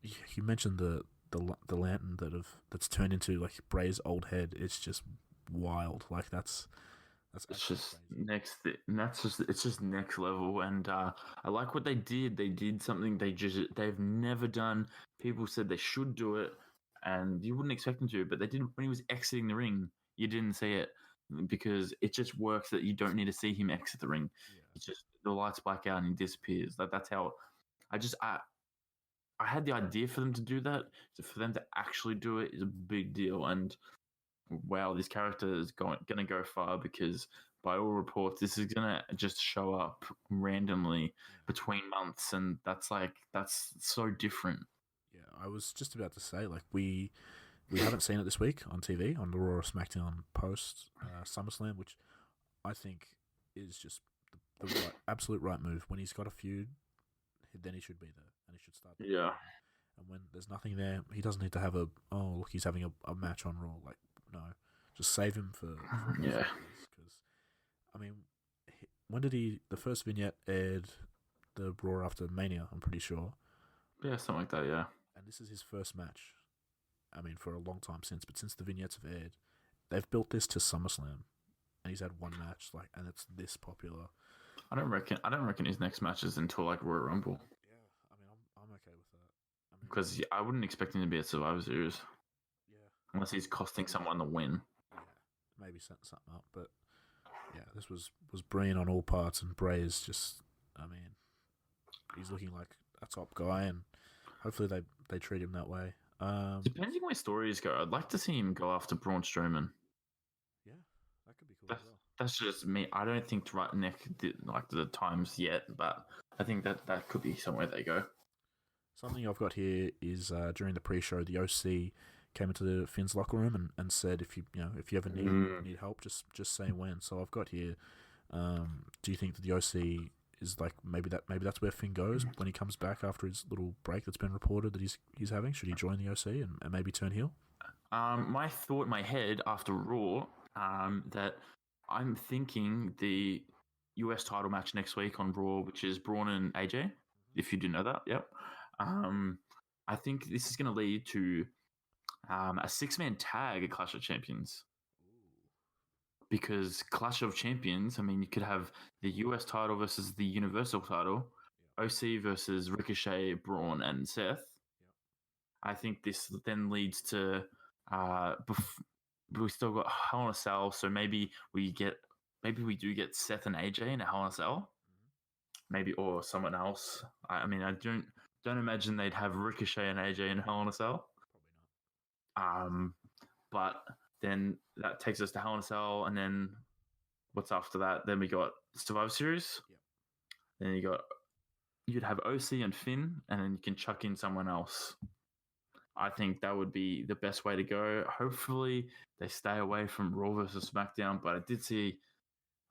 You mentioned the lantern that's turned into like Bray's old head. It's just wild. Like that's it's just crazy. it's just next level. And I like what they did. They did something they've never done. People said they should do it, and you wouldn't expect them to, but they did. When he was exiting the ring, you didn't see it, because it just works that you don't need to see him exit the ring. Yeah. It's just the lights black out and he disappears. That's how. I had the idea for them to do that. So for them to actually do it is a big deal. And wow, this character is going to go far, because by all reports, this is going to just show up randomly between months, and that's so different. Yeah, I was just about to say, like, we haven't seen it this week on TV, on the Raw or SmackDown post SummerSlam, which I think is just the absolute right move. When he's got a feud, then he should be there, and he should start. Yeah. And when there's nothing there, he doesn't need to have look, he's having a match on Raw. Like, no, just save him for yeah. Because, I mean, when did the first vignette aired the Raw after Mania, I'm pretty sure. Yeah, something like that, yeah. And this is his first match. I mean, for a long time since, but since the vignettes have aired, they've built this to SummerSlam, and he's had one match, like, and it's this popular. I don't reckon his next match is until like Royal Rumble. Yeah, I mean, I'm okay with that. Because I wouldn't expect him to be at Survivor Series. Yeah. Unless he's costing someone the win. Yeah, maybe setting something up, but yeah, this was brilliant on all parts, and Bray is just, I mean, he's looking like a top guy, and hopefully they treat him that way. Depending where stories go, I'd like to see him go after Braun Strowman. Yeah, that could be cool as well. That's just me. I don't think right neck like the times yet, but I think that could be somewhere they go. Something I've got here is during the pre-show, the OC came into the Finn's locker room and said, if you ever need help, just say when. So I've got here. Do you think that the OC is like maybe that's where Finn goes when he comes back after his little break that's been reported that he's having? Should he join the OC and maybe turn heel? My thought in my head after Raw, that I'm thinking the US title match next week on Raw, which is Braun and AJ. If you didn't know that, yep. I think this is going to lead to a 6-man tag at Clash of Champions. Because Clash of Champions, I mean, you could have the US title versus the Universal title, OC versus Ricochet, Braun, and Seth. I think this then leads to we still got Hell in a Cell, so maybe we do get Seth and AJ in a Hell in a Cell, maybe, or someone else. I mean, I don't imagine they'd have Ricochet and AJ in Hell in a Cell. Probably not. But then that takes us to Hell in a Cell, and then what's after that? Then we got Survivor Series. Yep. Then you'd have OC and Finn, and then you can chuck in someone else. I think that would be the best way to go. Hopefully, they stay away from Raw versus SmackDown. But I did see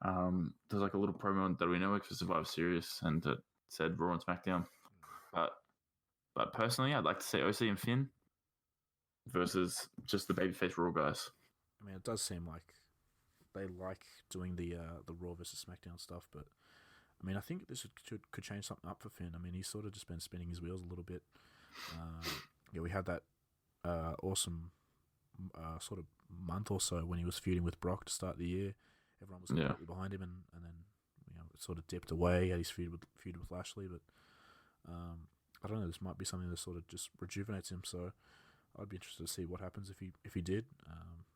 there's like a little promo on WWE Network for Survivor Series, and it said Raw and SmackDown. But personally, I'd like to see OC and Finn versus just the babyface Raw guys. I mean, it does seem like they like doing the Raw versus SmackDown stuff, but I mean, I think this could change something up for Finn. I mean, he's sort of just been spinning his wheels a little bit. We had that awesome sort of month or so when he was feuding with Brock to start the year. Everyone was completely behind him, and then it sort of dipped away at his feud with Lashley. But I don't know. This might be something that sort of just rejuvenates him. So I'd be interested to see what happens if he did.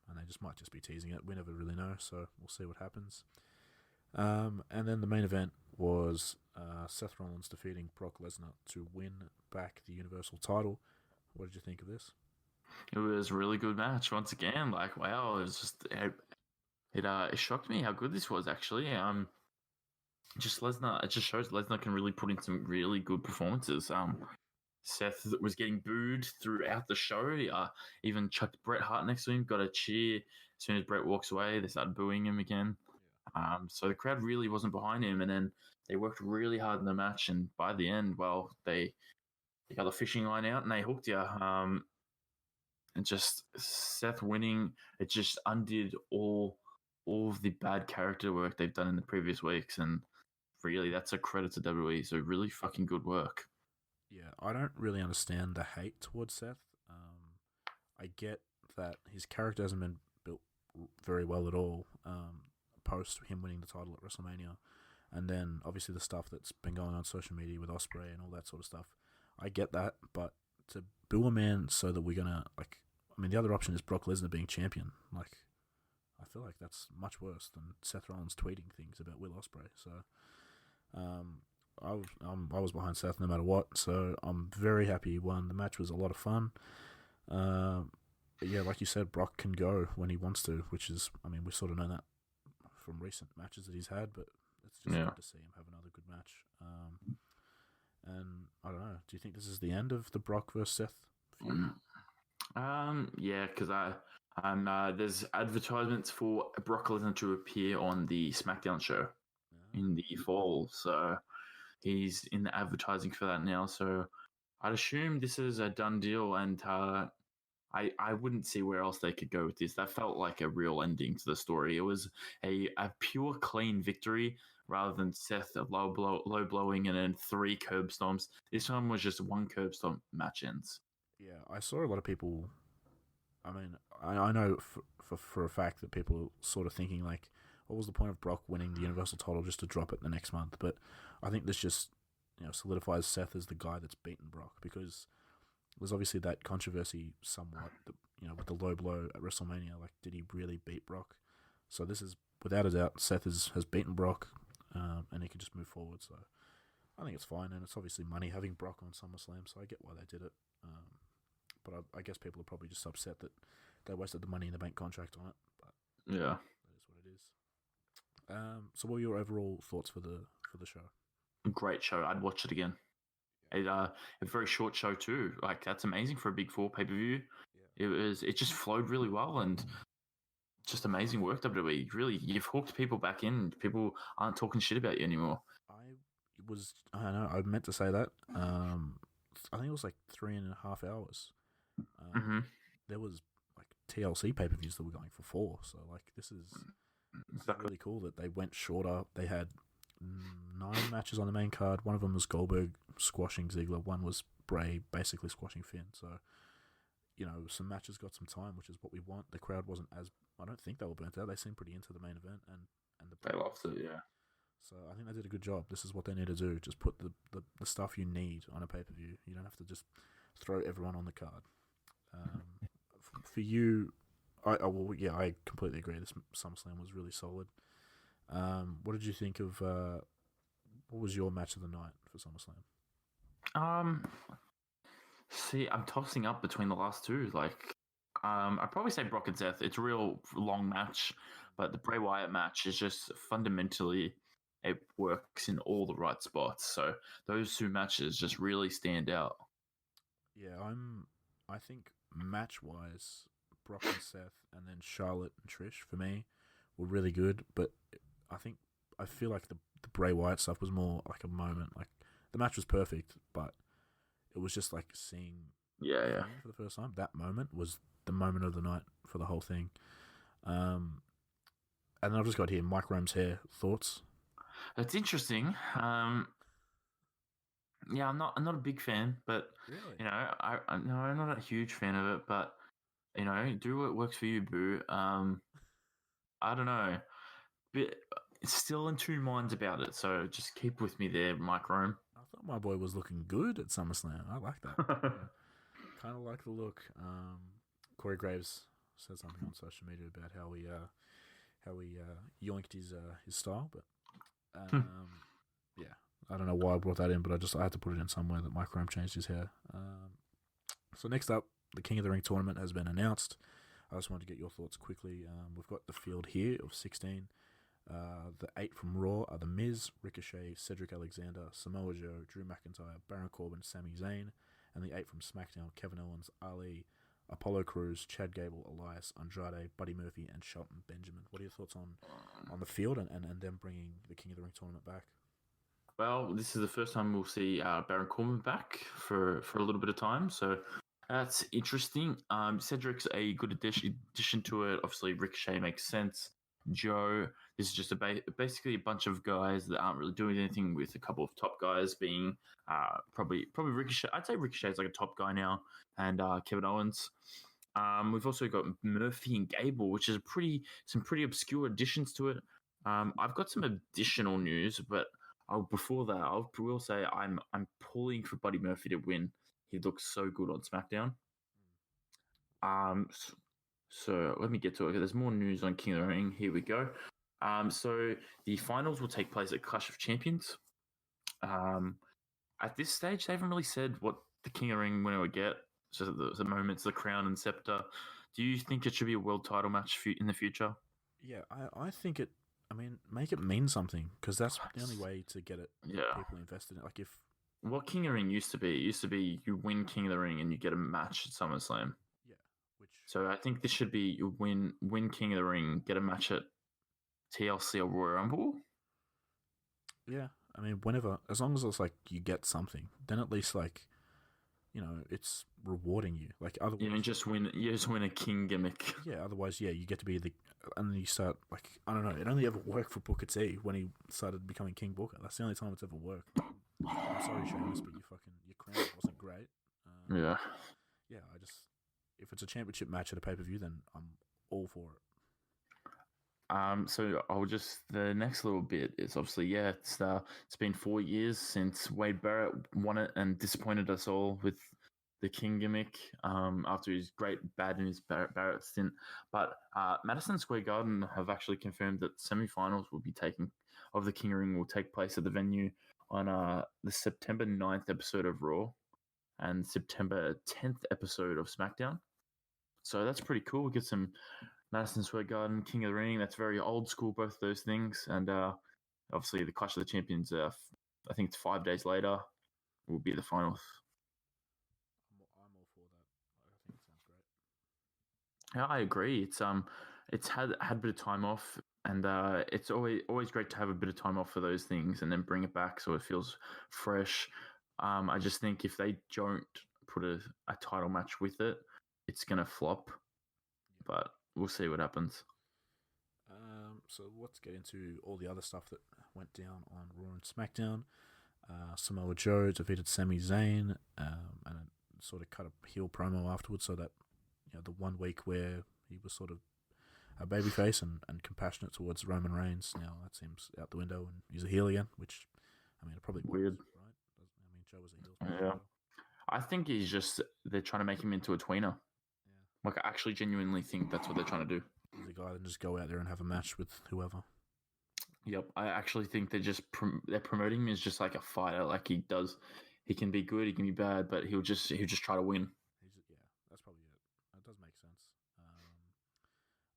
And they might just be teasing it. We never really know, so we'll see what happens. And then the main event was Seth Rollins defeating Brock Lesnar to win back the Universal title. What did you think of this? It was a really good match once again. Like, wow, it was just it shocked me how good this was actually. Just Lesnar, it just shows Lesnar can really put in some really good performances. Seth was getting booed throughout the show. Even chucked Bret Hart next to him, got a cheer. As soon as Bret walks away, they started booing him again. So the crowd really wasn't behind him, and then they worked really hard in the match. And by the end, well, they got the fishing line out and they hooked you. And just Seth winning, it just undid all of the bad character work they've done in the previous weeks, and really, that's a credit to WWE. So really fucking good work. Yeah, I don't really understand the hate towards Seth. I get that his character hasn't been built very well at all post him winning the title at WrestleMania, and then obviously the stuff that's been going on social media with Ospreay and all that sort of stuff. I get that, but to boo a man so that we're gonna the other option is Brock Lesnar being champion. Like, I feel like that's much worse than Seth Rollins tweeting things about Will Ospreay. So, I was behind Seth no matter what. So I'm very happy he won. The match was a lot of fun. But yeah, like you said, Brock can go when he wants to, which is, we sort of know that from recent matches that he's had, but it's just good to see him have another good match. And I don't know. Do you think this is the end of the Brock versus Seth feud? Yeah, because there's advertisements for Brock Lesnar to appear on the SmackDown show in the fall, so he's in the advertising for that now. So I'd assume this is a done deal, and I wouldn't see where else they could go with this. That felt like a real ending to the story. It was a pure clean victory rather than Seth low blowing and then 3 curb stomps. This one was just 1 curb stomp, match ends. Yeah, I saw a lot of people. I know for a fact that people are sort of thinking like, what was the point of Brock winning the Universal title just to drop it the next month? But I think this just solidifies Seth as the guy that's beaten Brock, because there's obviously that controversy somewhat, with the low blow at WrestleMania. Like, did he really beat Brock? So this is, without a doubt, Seth has beaten Brock, and he can just move forward. So I think it's fine, and it's obviously money having Brock on SummerSlam, so I get why they did it. But I guess people are probably just upset that they wasted the Money in the Bank contract on it. But yeah, that is what it is. So what were your overall thoughts for the show? Great show. I'd watch it again. A very short show too. Like, that's amazing for a Big 4 pay-per-view. Yeah. It just flowed really well, and just amazing work, WWE. Really, you've hooked people back in. People aren't talking shit about you anymore. I don't know, I meant to say that. I think it was like 3.5 hours. There was like TLC pay-per-views that were going for 4. So like, this is really cool that they went shorter. They had 9 matches on the main card. One of them was Goldberg squashing Ziggler. One was Bray basically squashing Finn. So, some matches got some time, which is what we want. The crowd wasn't as, I don't think they were burnt out. They seemed pretty into the main event, and they loved it, yeah. So I think they did a good job. This is what they need to do. Just put the stuff you need on a pay-per-view. You don't have to just throw everyone on the card. For you, I completely agree. This SummerSlam was really solid. What did you think of? What was your match of the night for SummerSlam? See, I'm tossing up between the last two. Like, I'd probably say Brock and Seth. It's a real long match, but the Bray Wyatt match is just fundamentally, it works in all the right spots. So those 2 matches just really stand out. Yeah, I think match-wise, Brock and Seth, and then Charlotte and Trish for me were really good. But I feel like the Bray Wyatt stuff was more like a moment. Like, the match was perfect, but it was just like seeing for the first time. That moment was the moment of the night for the whole thing. And then I've just got here Mike Rome's hair. Thoughts? That's interesting. Yeah, I'm not a big fan, but really? I'm not a huge fan of it. But do what works for you, boo. I don't know, but it's still in 2 minds about it. So just keep with me there, Mike Rome. I thought my boy was looking good at SummerSlam. I like that. Kind of like the look. Corey Graves said something on social media about how he yoinked his style, but yeah, I don't know why I brought that in, but I had to put it in somewhere that Mike Rome changed his hair. So next up, the King of the Ring tournament has been announced. I just wanted to get your thoughts quickly. We've got the field here of 16. The 8 from Raw are The Miz, Ricochet, Cedric Alexander, Samoa Joe, Drew McIntyre, Baron Corbin, Sami Zayn. And the 8 from SmackDown, Kevin Owens, Ali, Apollo Crews, Chad Gable, Elias, Andrade, Buddy Murphy, and Shelton Benjamin. What are your thoughts on the field and them bringing the King of the Ring tournament back? Well, this is the first time we'll see Baron Corbin back for a little bit of time, so that's interesting. Cedric's a good addition to it. Obviously, Ricochet makes sense. Joe, this is just basically a bunch of guys that aren't really doing anything, with a couple of top guys being probably Ricochet. I'd say Ricochet is like a top guy now, and Kevin Owens. We've also got Murphy and Gable, which is some pretty obscure additions to it. I've got some additional news, but before that, I will say I'm pulling for Buddy Murphy to win. He looks so good on SmackDown. So let me get to it. There's more news on King of the Ring. Here we go. So the finals will take place at Clash of Champions. At this stage, they haven't really said what the King of the Ring winner would get. So the moments, the crown and scepter. Do you think it should be a world title match in the future? Yeah, I think it. I mean, make it mean something, because that's the only way to get it. Yeah. People invested in it. Like, if what King of the Ring used to be you win King of the Ring and you get a match at SummerSlam. Yeah. So I think this should be you win King of the Ring, get a match at TLC or Royal Rumble. Yeah, I mean, whenever, as long as it's like you get something, then at least, like, you know, it's rewarding you. Like, otherwise, you just win a king gimmick. Yeah, otherwise, yeah, you get to be and then you start, like, I don't know, it only ever worked for Booker T when he started becoming King Booker. That's the only time it's ever worked. I'm sorry, Sheamus, but your crown wasn't great. Yeah, if it's a championship match at a pay-per-view, then I'm all for it. So the next little bit is obviously, it's been 4 years since Wade Barrett won it and disappointed us all with the King gimmick after his bad in his Barrett stint. But Madison Square Garden have actually confirmed that semi-finals of the King Ring will take place at the venue on the September 9th episode of Raw and September 10th episode of SmackDown. So that's pretty cool. We get some Madison Square Garden, King of the Ring. That's very old school, both those things. And obviously the Clash of the Champions, I think it's 5 days later, will be the finals. I'm all for that. I think it sounds great. Yeah, I agree. It's had a bit of time off, and it's always great to have a bit of time off for those things and then bring it back so it feels fresh. I just think if they don't put a title match with it, it's going to flop. But we'll see what happens. So let's get into all the other stuff that went down on Raw and SmackDown. Samoa Joe defeated Sami Zayn and sort of cut a heel promo afterwards, so that, you know, the 1 week where he was sort of a babyface and compassionate towards Roman Reigns, now that seems out the window and he's a heel again, which, I mean, it probably weird, right? I mean, Joe was a heel. Yeah. I think they're trying to make him into a tweener. Yeah. Like, I actually genuinely think that's what they're trying to do. He's a guy that just go out there and have a match with whoever. Yep, I actually think they're promoting him as just like a fighter. Like, he can be good, he can be bad, but he'll just try to win. That's probably it. That does make sense.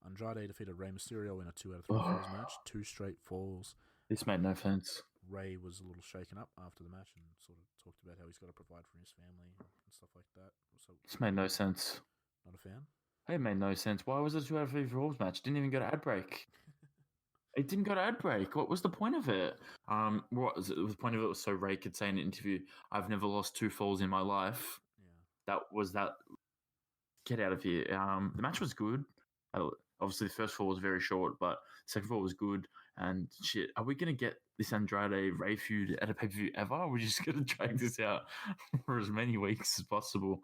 Andrade defeated Rey Mysterio in a 2 out of 3 falls match. 2 straight falls. This made no sense. Rey was a little shaken up after the match and sort of talked about how he's got to provide for his family and stuff like that. So this made no sense. Not a fan? It made no sense. Why was it a 2 out of 3 falls match? Didn't even go to ad break. It didn't go to ad break. What was the point of it? What was it? The point of it was so Rey could say in an interview, "I've never lost 2 falls in my life." Yeah. That was that. Get out of here. The match was good. Obviously, the first fall was very short, but the second fall was good. And shit, are we going to get this Andrade Rey feud at a pay-per-view ever? Or are we just going to drag this out for as many weeks as possible?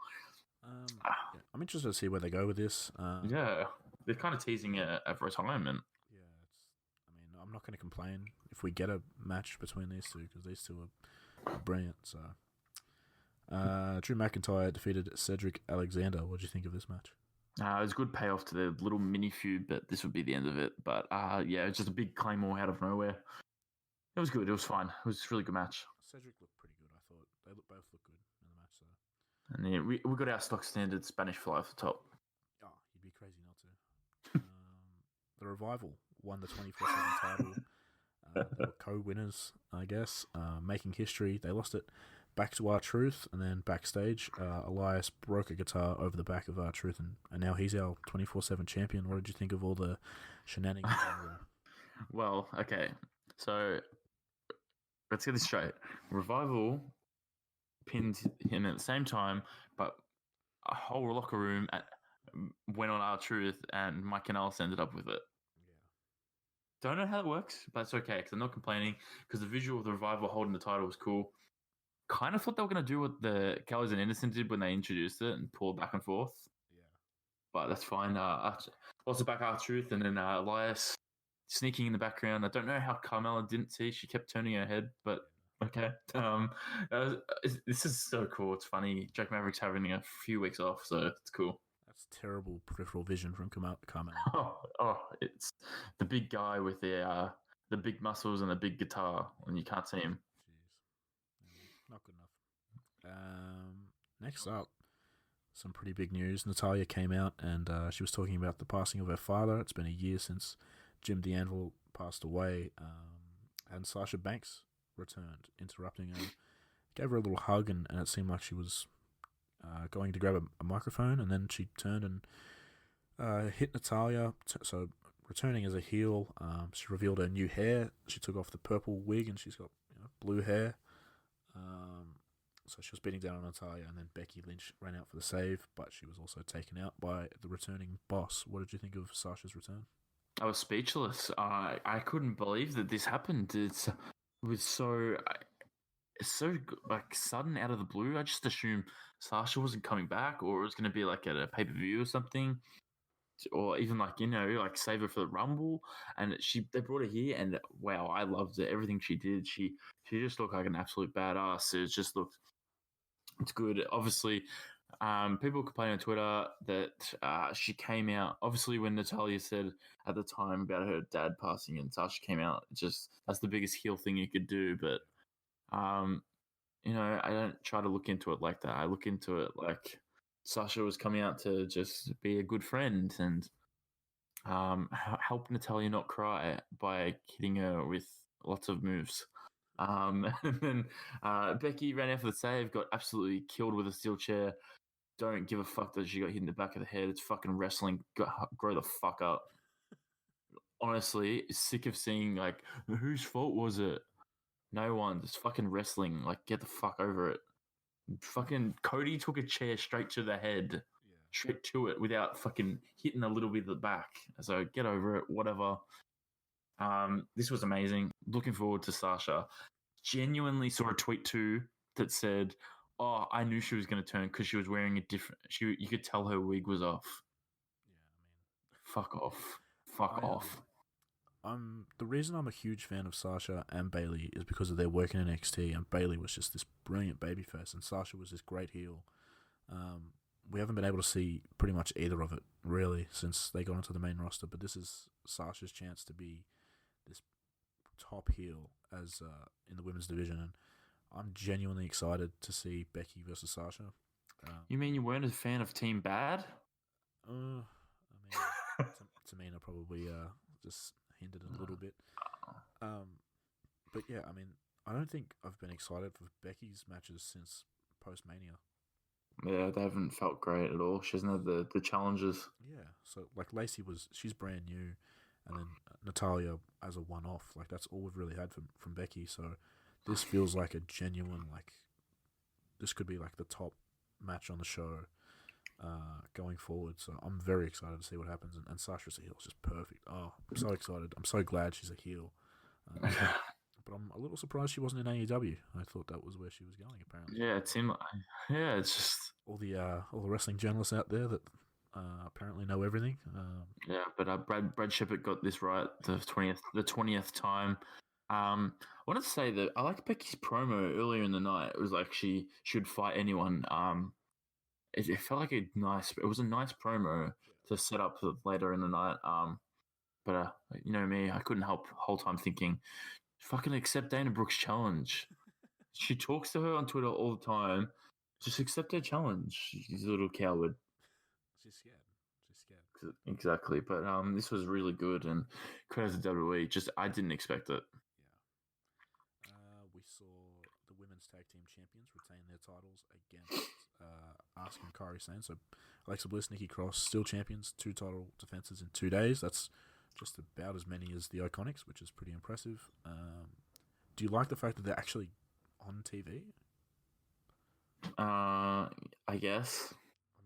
Yeah. I'm interested to see where they go with this. Yeah, they're kind of teasing a retirement. Yeah, I'm not going to complain if we get a match between these two, because these two are brilliant. So, Drew McIntyre defeated Cedric Alexander. What did you think of this match? It was a good payoff to the little mini feud, but this would be the end of it. But yeah, it's just a big Claymore out of nowhere. It was good. It was fine. It was a really good match. Cedric looked pretty good, I thought. They both looked good in the match. So And then we got our stock standard Spanish fly off the top. Oh, you'd be crazy not to. The Revival won the 24/7 title. They were co-winners, I guess, making history. They lost it back to R-Truth, and then backstage, Elias broke a guitar over the back of R-Truth, and now he's our 24/7 champion. What did you think of all the shenanigans? Well, okay, so let's get this straight. Revival pinned him at the same time, but a whole locker room went on R-Truth, and Mike Kanellis ended up with it. Don't know how it works, but it's okay because I'm not complaining because the visual of the Revival holding the title was cool. Kind of thought they were going to do what the Gallows and Anderson did when they introduced it and pulled back and forth. Yeah. But that's fine. Lost it back R-Truth, and then Elias sneaking in the background. I don't know how Carmella didn't see. She kept turning her head, but okay. This is so cool. It's funny. Jack Maverick's having a few weeks off, so it's cool. That's terrible peripheral vision from Carmella. It's the big guy with the big muscles and the big guitar, and you can't see him. Jeez. Not good enough. Next up, some pretty big news. Natalya came out and she was talking about the passing of her father. It's been a year since Jim the Anvil passed away, and Sasha Banks returned, interrupting her. Gave her a little hug, and it seemed like she was going to grab a microphone, and then she turned and hit Natalya. So returning as a heel, she revealed her new hair. She took off the purple wig, and she's got blue hair. So she was beating down on Natalya, and then Becky Lynch ran out for the save, but she was also taken out by the returning boss. What did you think of Sasha's return? I was speechless. I couldn't believe that this happened. It was so like sudden out of the blue. I just assumed Sasha wasn't coming back, or it was going to be like at a pay-per-view or something, or even like save her for the Rumble. And they brought her here, and wow, I loved it. Everything she did, she just looked like an absolute badass. It's good. Obviously, people complain on Twitter that she came out. Obviously, when Natalya said at the time about her dad passing and Sasha came out, that's the biggest heel thing you could do. But I don't try to look into it like that. I look into it like Sasha was coming out to just be a good friend and help Natalya not cry by hitting her with lots of moves. And then Becky ran out for the save, got absolutely killed with a steel chair. Don't give a fuck that she got hit in the back of the head. It's fucking wrestling. Grow the fuck up. Honestly, sick of seeing like, whose fault was it? No one. It's fucking wrestling. Like, get the fuck over it. Fucking Cody took a chair straight to the head. Straight to it without fucking hitting a little bit of the back. So get over it. Whatever. This was amazing. Looking forward to Sasha. Genuinely saw a tweet too that said, "Oh, I knew she was going to turn because she was wearing a different. You could tell her wig was off." Yeah, I mean, fuck off. The reason I'm a huge fan of Sasha and Bayley is because of their work in NXT, and Bayley was just this brilliant babyface, and Sasha was this great heel. We haven't been able to see pretty much either of it really since they got onto the main roster, but this is Sasha's chance to be this top heel as in the women's division, and I'm genuinely excited to see Becky versus Sasha. You mean you weren't a fan of Team Bad? I mean, Tamina probably just hindered a little bit. But yeah, I mean, I don't think I've been excited for Becky's matches since post-Mania. Yeah, they haven't felt great at all. She hasn't had the challenges. Yeah, so like Lacey she's brand new, and then Natalya as a one-off. Like that's all we've really had from Becky. So this feels like a genuine this could be like the top match on the show going forward. So I'm very excited to see what happens. And Sasha's a heel is just perfect. Oh, I'm so excited. I'm so glad she's a heel. But I'm a little surprised she wasn't in AEW. I thought that was where she was going, apparently. Yeah, it seemed like... Yeah, it's just... All the wrestling journalists out there that apparently know everything. Yeah, but Brad Shepard got this right the 20th time. I wanted to say that I like Becky's promo earlier in the night. It was like she should fight anyone. It felt like it was a nice promo to set up for later in the night. But you know me, I couldn't help the whole time thinking, fucking accept Dana Brooks' challenge. She talks to her on Twitter all the time. Just accept her challenge. She's a little coward. She's scared. She's scared. Exactly. But this was really good, and credit to WWE. Just I didn't expect it. Yeah. We saw the women's tag team champions retain their titles against Asuka and Kairi Sane. So Alexa Bliss, Nikki Cross, still champions. 2 title defenses in 2 days. That's just about as many as the Iconics, which is pretty impressive. Do you like the fact that they're actually on TV? I guess.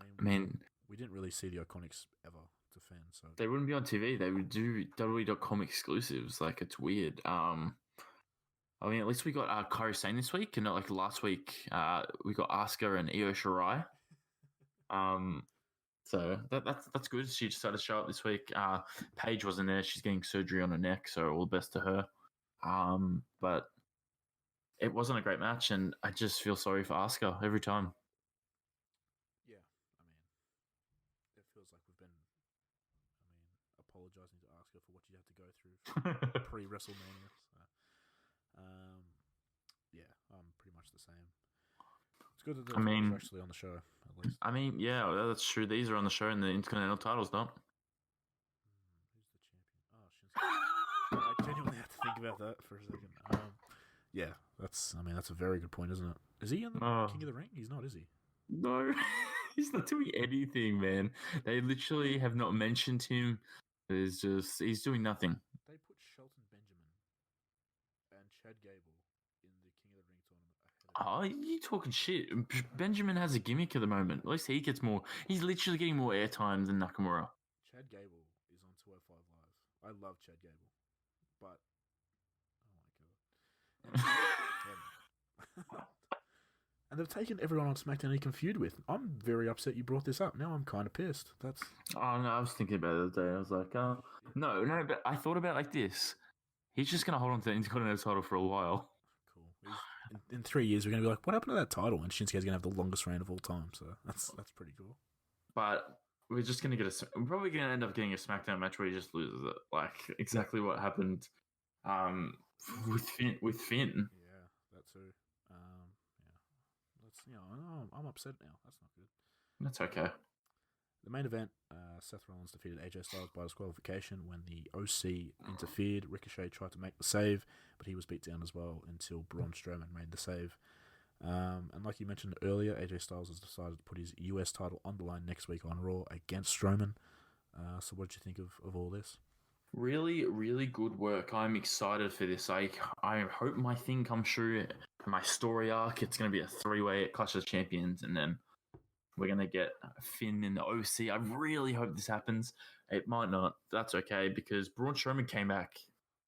I mean, we didn't really see the Iconics ever defend, so they wouldn't be on TV. They would do WWE.com exclusives. Like, it's weird. I mean, at least we got Kairi Sane this week, and not like last week. We got Asuka and Io Shirai. So that's good. She decided to show up this week. Paige wasn't there. She's getting surgery on her neck, so all the best to her. But it wasn't a great match, and I just feel sorry for Asuka every time. Yeah, I mean, it feels like we've been, apologizing to Asuka for what you had to go through pre-WrestleMania. So, yeah, I'm pretty much the same. It's good that they're actually on the show, at least. I mean, yeah, that's true. These are on the show, and the Intercontinental title's not. Who's the champion? Oh, Shinsuke. I genuinely had to think about that for a second. Yeah, that's a very good point, isn't it? Is he in the King of the Ring? He's not, is he? No, he's not doing anything, man. They literally have not mentioned him. He's doing nothing. They put Shelton Benjamin and Chad Gable in the King of the Ring tournament. Oh, you talking shit. Benjamin has a gimmick at the moment. At least he gets more. He's literally getting more airtime than Nakamura. Chad Gable is on 205 Live. I love Chad Gable, but and they've taken everyone on SmackDown he can feud with. I'm very upset you brought this up. Now I'm kind of pissed. Oh no, I was thinking about it the other day. I was like, no, but I thought about it like this. He's just gonna hold on to the Intercontinental title for a while. Cool. In 3 years, we're gonna be like, what happened to that title? And Shinsuke's gonna have the longest reign of all time. So that's pretty cool. But we're just gonna we're probably gonna end up getting a SmackDown match where he just loses it, like exactly what happened. With Finn. Yeah, that too. Yeah. I'm upset now. That's not good. That's okay. The main event, Seth Rollins defeated AJ Styles by disqualification when the OC interfered. Ricochet tried to make the save, but he was beat down as well until Braun Strowman made the save. And like you mentioned earlier, AJ Styles has decided to put his US title on the line next week on Raw against Strowman. So what did you think of all this? Really, really good work. I'm excited for this. I hope my thing comes true. For my story arc, it's going to be a 3-way at Clash of Champions, and then we're going to get Finn in the OC. I really hope this happens. It might not. That's okay, because Braun Strowman came back,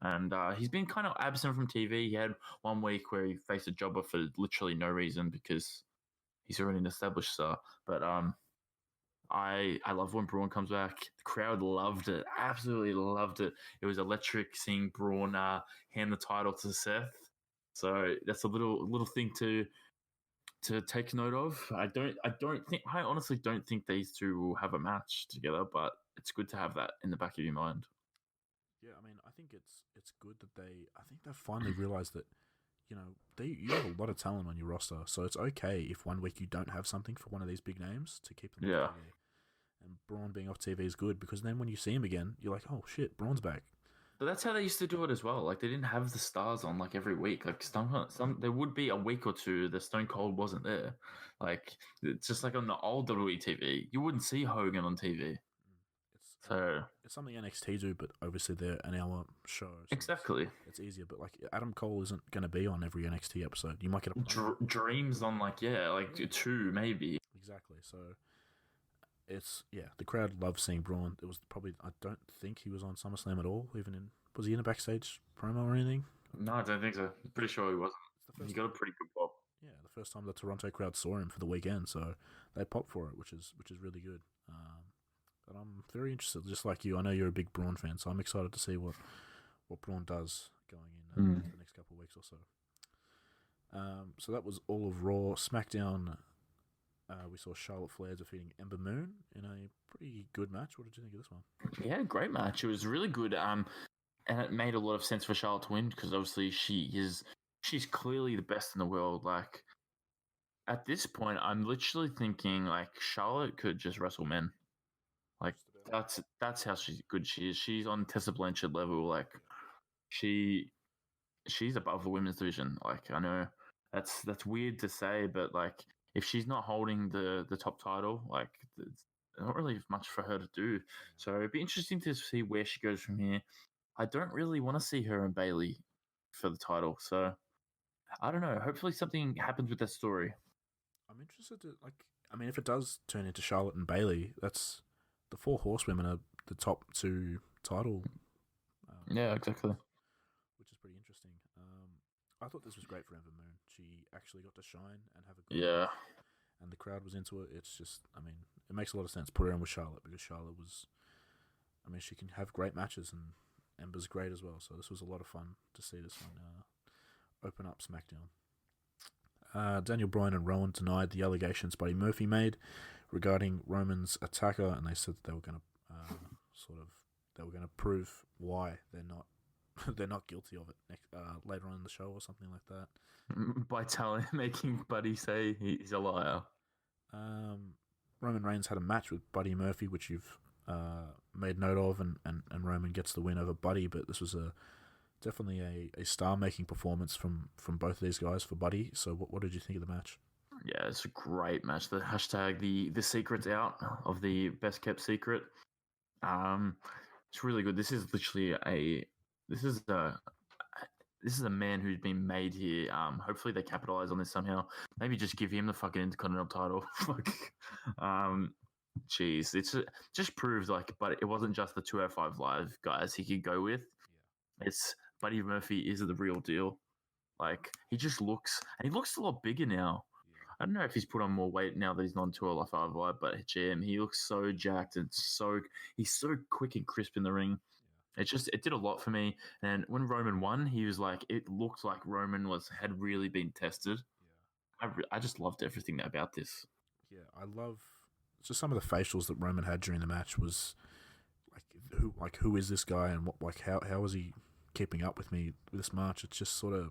and he's been kind of absent from TV. He had 1 week where he faced a jobber for literally no reason because he's already an established star. But I love when Braun comes back. The crowd loved it. Absolutely loved it. It was electric seeing Braun hand the title to Seth. So that's a little thing to take note of. I honestly don't think these two will have a match together, but it's good to have that in the back of your mind. Yeah, I mean, I think it's good that they've finally realized that, you have a lot of talent on your roster, so it's okay if 1 week you don't have something for one of these big names to keep them off TV. And Braun being off TV is good, because then when you see him again, you're like, oh shit, Braun's back. But that's how they used to do it as well. Like, they didn't have the stars on like every week. Like some there would be a week or two that Stone Cold wasn't there. Like, it's just like on the old WWE TV, you wouldn't see Hogan on TV. It's something NXT do, but obviously they're an hour show. So exactly. It's easier, but like Adam Cole isn't going to be on every NXT episode. You might get Dreams on like 2 maybe. Exactly. So the crowd loved seeing Braun. It was probably, I don't think he was on SummerSlam at all. Was he in a backstage promo or anything? No, I don't think so. I'm pretty sure he wasn't. He got a pretty good pop. Yeah, the first time the Toronto crowd saw him for the weekend, so they popped for it, which is really good. But I'm very interested, just like you. I know you're a big Braun fan, so I'm excited to see what Braun does going in the next couple of weeks or so. So that was all of Raw. SmackDown, we saw Charlotte Flair defeating Ember Moon in a pretty good match. What did you think of this one? Yeah, great match. It was really good. And it made a lot of sense for Charlotte to win, because obviously she's clearly the best in the world. Like, At this point, I'm literally thinking like Charlotte could just wrestle men. Like that's how good she is. She's on Tessa Blanchard level. Like she's above the women's division. Like I know that's weird to say, but like if she's not holding the top title, like it's not really much for her to do. So it'd be interesting to see where she goes from here. I don't really want to see her and Bailey for the title. So I don't know. Hopefully something happens with that story. I'm interested to if it does turn into Charlotte and Bailey, that's the 4 horsewomen are the top 2 title. Yeah, exactly. Which is pretty interesting. I thought this was great for Ember Moon. She actually got to shine and have a good match, and the crowd was into it. It's just, it makes a lot of sense. Put her in with Charlotte because Charlotte was, she can have great matches and Ember's great as well. So this was a lot of fun to see this one open up SmackDown. Daniel Bryan and Rowan denied the allegations Buddy Murphy made regarding Roman's attacker, and they said that they were going to prove why they're not guilty of it later on in the show or something like that. By making Buddy say he's a liar. Roman Reigns had a match with Buddy Murphy, which you've made note of, and Roman gets the win over Buddy, but this was definitely a star-making performance from both of these guys for Buddy. So what did you think of the match? Yeah, it's a great match. The hashtag, the secret's out of the best kept secret. It's really good. This is literally this is a man who's been made here. Hopefully they capitalize on this somehow. Maybe just give him the fucking Intercontinental title. Jeez, it's just proves but it wasn't just the 205 Live guys he could go with. Yeah. It's Buddy Murphy is the real deal. Like he just looks, and he looks a lot bigger now. Yeah. I don't know if he's put on more weight now that he's not 205 Live, but he looks so jacked and he's so quick and crisp in the ring. Yeah. It did a lot for me. And when Roman won, he was like, it looked like Roman had really been tested. Yeah. I just loved everything about this. Yeah, I love just some of the facials that Roman had during the match was who is this guy, and how is he keeping up with me with this match? It's just it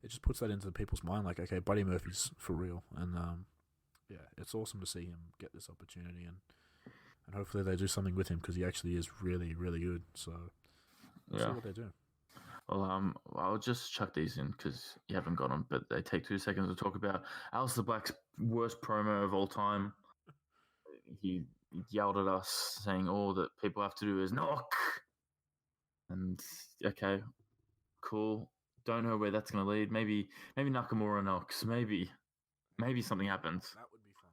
just puts that into people's mind, like, okay, Buddy Murphy's for real, and it's awesome to see him get this opportunity, and hopefully they do something with him because he actually is really, really good. So we'll see what they do. Well, I'll just chuck these in because you haven't got them, but they take 2 seconds to talk about Aleister Black's worst promo of all time. He yelled at us saying all that people have to do is knock. And okay, cool. Don't know where that's going to lead. Maybe Nakamura knocks. Maybe something happens. That would be fun.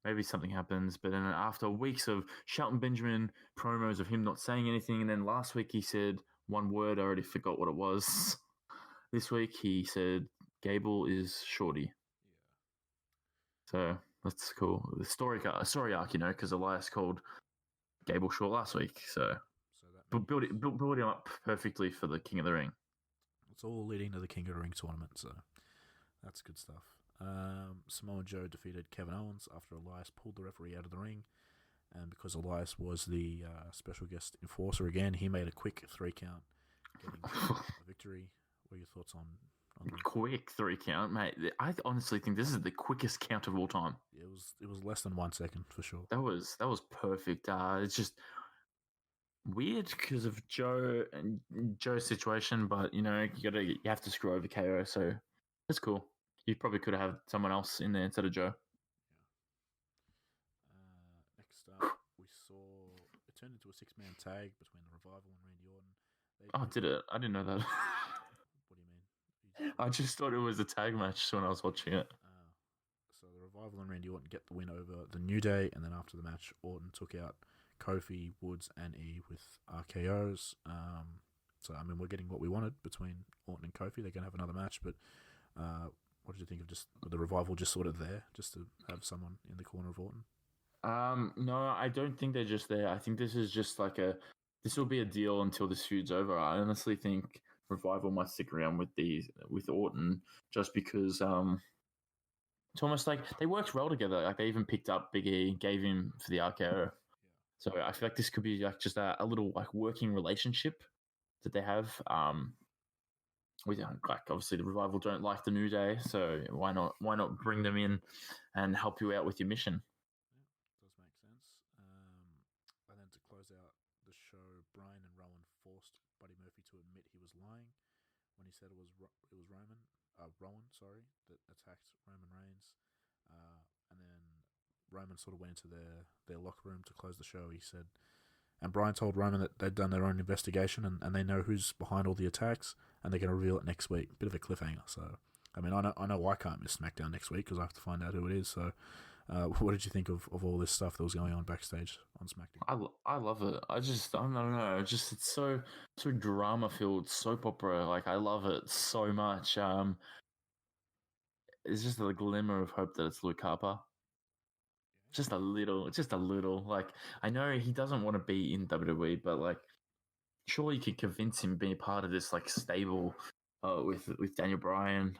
Maybe something happens. But then after weeks of Shelton Benjamin promos of him not saying anything, and then last week he said one word, I already forgot what it was. This week he said Gable is shorty. Yeah. So that's cool. The story arc, because Elias called Gable short last week. So build him up perfectly for the King of the Ring. It's all leading to the King of the Ring tournament, so that's good stuff. Samoa Joe defeated Kevin Owens after Elias pulled the referee out of the ring, and because Elias was the special guest enforcer again, he made a quick 3 count, getting a victory. What are your thoughts on quick 3 count, mate? I honestly think this is the quickest count of all time. It was less than 1 second for sure. That was perfect. It's just weird because of Joe's situation, but you have to screw over KO, so that's cool. You probably could have had someone else in there instead of Joe. Yeah. Next up, we saw it turned into a 6-man tag between the Revival and Randy Orton. Did it? I didn't know that. What do you mean? I just thought it was a tag match when I was watching it. So the Revival and Randy Orton get the win over the New Day, and then after the match, Orton took out Kofi, Woods, and E with RKOs. So we're getting what we wanted between Orton and Kofi. They're going to have another match, but what did you think of just the Revival just sort of there, just to have someone in the corner of Orton? No, I don't think they're just there. I think this is just this will be a deal until this feud's over. I honestly think Revival might stick around with Orton just because it's almost like they worked well together. Like they even picked up Big E, gave him for the RKO. So I feel like this could be just a little working relationship that they have. like obviously the Revival don't like the New Day, so why not bring them in and help you out with your mission? Yeah, does make sense. And then to close out the show, Brian and Rowan forced Buddy Murphy to admit he was lying when he said it was Rowan, that attacked Roman Reigns. And then Roman sort of went into their locker room to close the show. He said, and Brian told Roman that they'd done their own investigation and they know who's behind all the attacks, and they're going to reveal it next week. Bit of a cliffhanger. So, I mean, I know I can't miss SmackDown next week because I have to find out who it is. So, what did you think of all this stuff that was going on backstage on SmackDown? I love it. I don't know. It's so drama filled, soap opera. Like I love it so much. It's just a glimmer of hope that it's Luke Harper. Just a little. Like I know he doesn't want to be in WWE, but like surely you could convince him to be a part of this like stable with Daniel Bryan.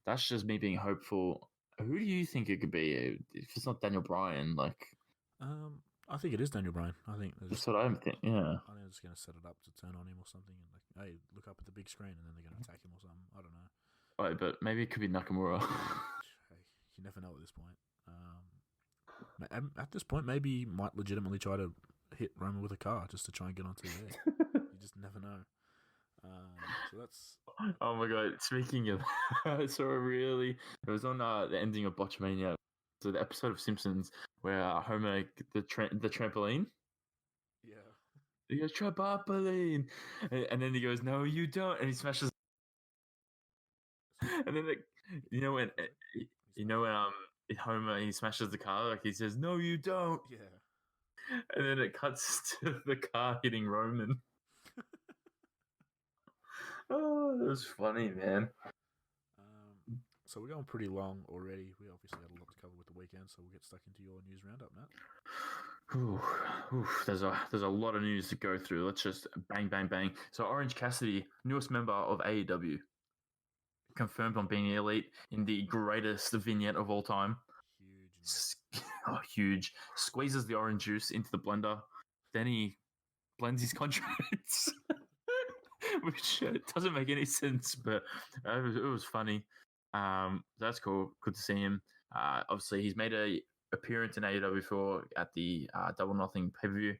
That's just me being hopeful. Who do you think it could be if it's not Daniel Bryan? Like, I think it is Daniel Bryan. I think that's what I'm thinking. Yeah, I think they're just going to set it up to turn on him or something, and like, hey, look up at the big screen, and then they're going to attack him or something. I don't know. Right, but maybe it could be Nakamura. Hey, you never know at this point. At this point, maybe he might legitimately try to hit Roman with a car just to try and get on TV. You just never know. So that's. Oh my god! Speaking of, I saw it was on the ending of Botchamania. So the episode of Simpsons where Homer the trampoline. Yeah. He goes trampoline, and then he goes, "No, you don't," and he smashes. And then when Homer he smashes the car, like he says, "No, you don't." Yeah. And then it cuts to the car hitting Roman. Oh, that was funny, man. So we're going pretty long already. We obviously had a lot to cover with the weekend, so we'll get stuck into your news roundup, Matt. There's a lot of news to go through. Let's just bang, bang, bang. So Orange Cassidy, newest member of AEW, confirmed on being elite in the greatest vignette of all time. Huge. Squeezes the orange juice into the blender. Then he blends his contracts, which doesn't make any sense, but it was funny. That's cool. Good to see him. Obviously, he's made a appearance in AEW before at the Double Nothing pay-per-view.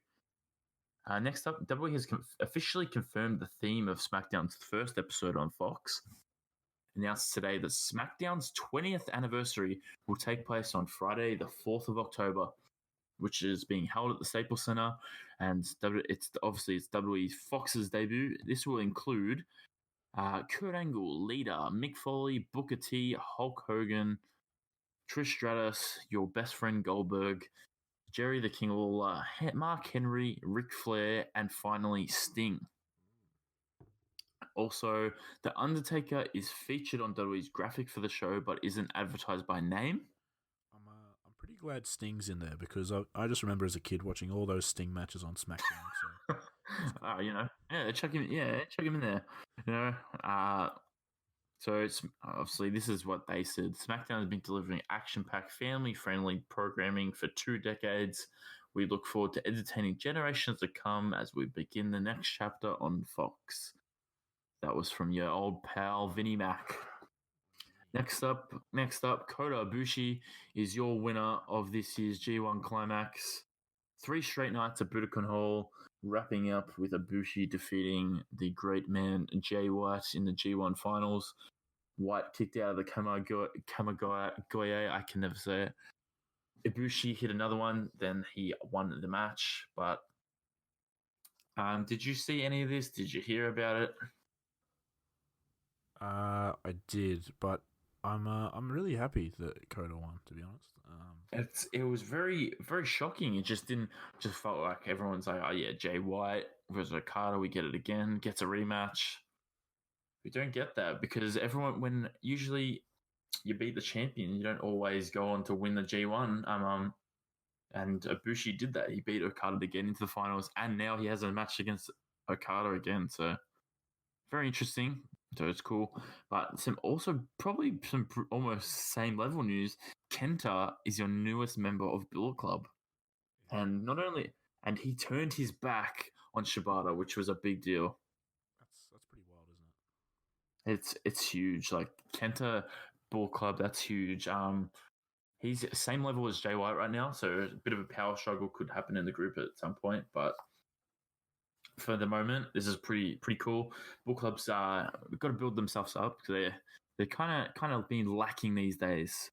Next up, WWE has officially confirmed the theme of SmackDown's first episode on Fox. Announced today that SmackDown's 20th anniversary will take place on Friday, the 4th of October, which is being held at the Staples Center, and it's WWE Fox's debut. This will include Kurt Angle, Lita, Mick Foley, Booker T, Hulk Hogan, Trish Stratus, your best friend Goldberg, Jerry the King Lawler, Mark Henry, Ric Flair, and finally Sting. Also, The Undertaker is featured on WWE's graphic for the show, but isn't advertised by name. I'm pretty glad Sting's in there because I just remember as a kid watching all those Sting matches on SmackDown. So. Check him in there. So it's obviously this is what they said. SmackDown has been delivering action-packed, family-friendly programming for 2 decades. We look forward to entertaining generations to come as we begin the next chapter on Fox. That was from your old pal Vinnie Mac. Next up, Kota Ibushi is your winner of this year's G1 Climax. 3 straight nights at Budokan Hall, wrapping up with Ibushi defeating the great man Jay White in the G1 Finals. White kicked out of the Kamigoye. I can never say it. Ibushi hit another one, then he won the match. But did you see any of this? Did you hear about it? I did, but I'm really happy that Kota won. To be honest, it was very very shocking. It just felt like everyone's like, oh yeah, Jay White versus Okada, we get it again, gets a rematch. We don't get that because when usually you beat the champion, you don't always go on to win the G1. And Ibushi did that. He beat Okada to get into the finals, and now he has a match against Okada again. So very interesting. So it's cool. But probably some almost same level news. Kenta is your newest member of Bullet Club. And he turned his back on Shibata, which was a big deal. That's pretty wild, isn't it? It's huge. Like Kenta Ball Club, that's huge. He's same level as Jay White right now, so a bit of a power struggle could happen in the group at some point. But for the moment, this is pretty cool. Ball clubs we've got to build themselves up because they're kind of been lacking these days.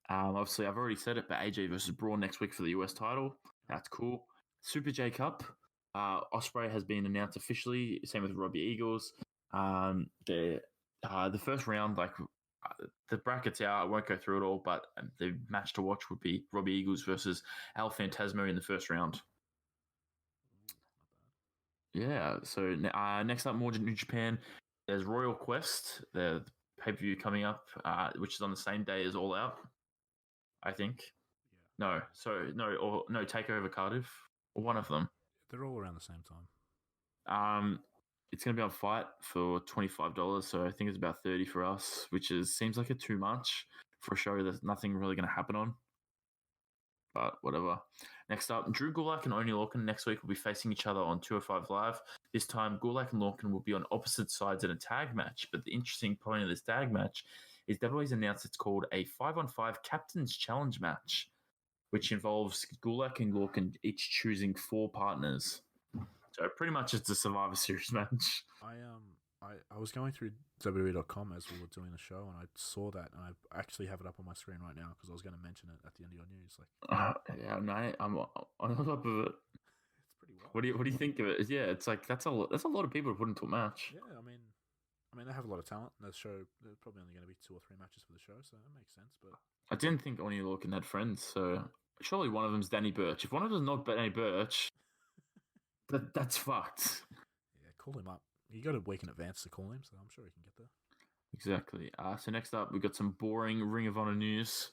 Obviously, I've already said it, but AJ versus Braun next week for the US title. That's cool. Super J Cup. Ospreay has been announced officially. Same with Robbie Eagles. The first round, the brackets out. I won't go through it all, but the match to watch would be Robbie Eagles versus Al Phantasmo in the first round. Yeah. So next up, more New Japan. There's Royal Quest, the pay-per-view coming up, which is on the same day as All Out, I think. Yeah. No, Takeover Cardiff, or one of them. They're all around the same time. It's going to be on Fight for $25, so I think it's about $30 for us, which seems like it too much for a show that's nothing really going to happen on. But whatever. Next up, Drew Gulak and Oney Lorcan next week will be facing each other on 205 Live. This time, Gulak and Lorcan will be on opposite sides in a tag match. But the interesting point of this tag match is WWE's announced it's called a 5-on-5 Captain's Challenge match, which involves Gulak and Lorcan each choosing 4 partners. So pretty much it's a Survivor Series match. I was going through WWE.com as we were doing the show, and I saw that, and I actually have it up on my screen right now because I was going to mention it at the end of your news. Yeah, no, I'm on top of it. It's pretty wild. What do you think of it? Yeah, it's like that's a lot of people to put into a match. Yeah, I mean they have a lot of talent. And there's probably only going to be 2 or 3 matches for the show, so that makes sense. But I didn't think Oney Lorcan had friends, so surely one of them's Danny Burch. If one of them's not Danny Burch, that's fucked. Yeah, call him up. You got a week in advance to call him, so I'm sure he can get there. Exactly. So next up, we've got some boring Ring of Honor news.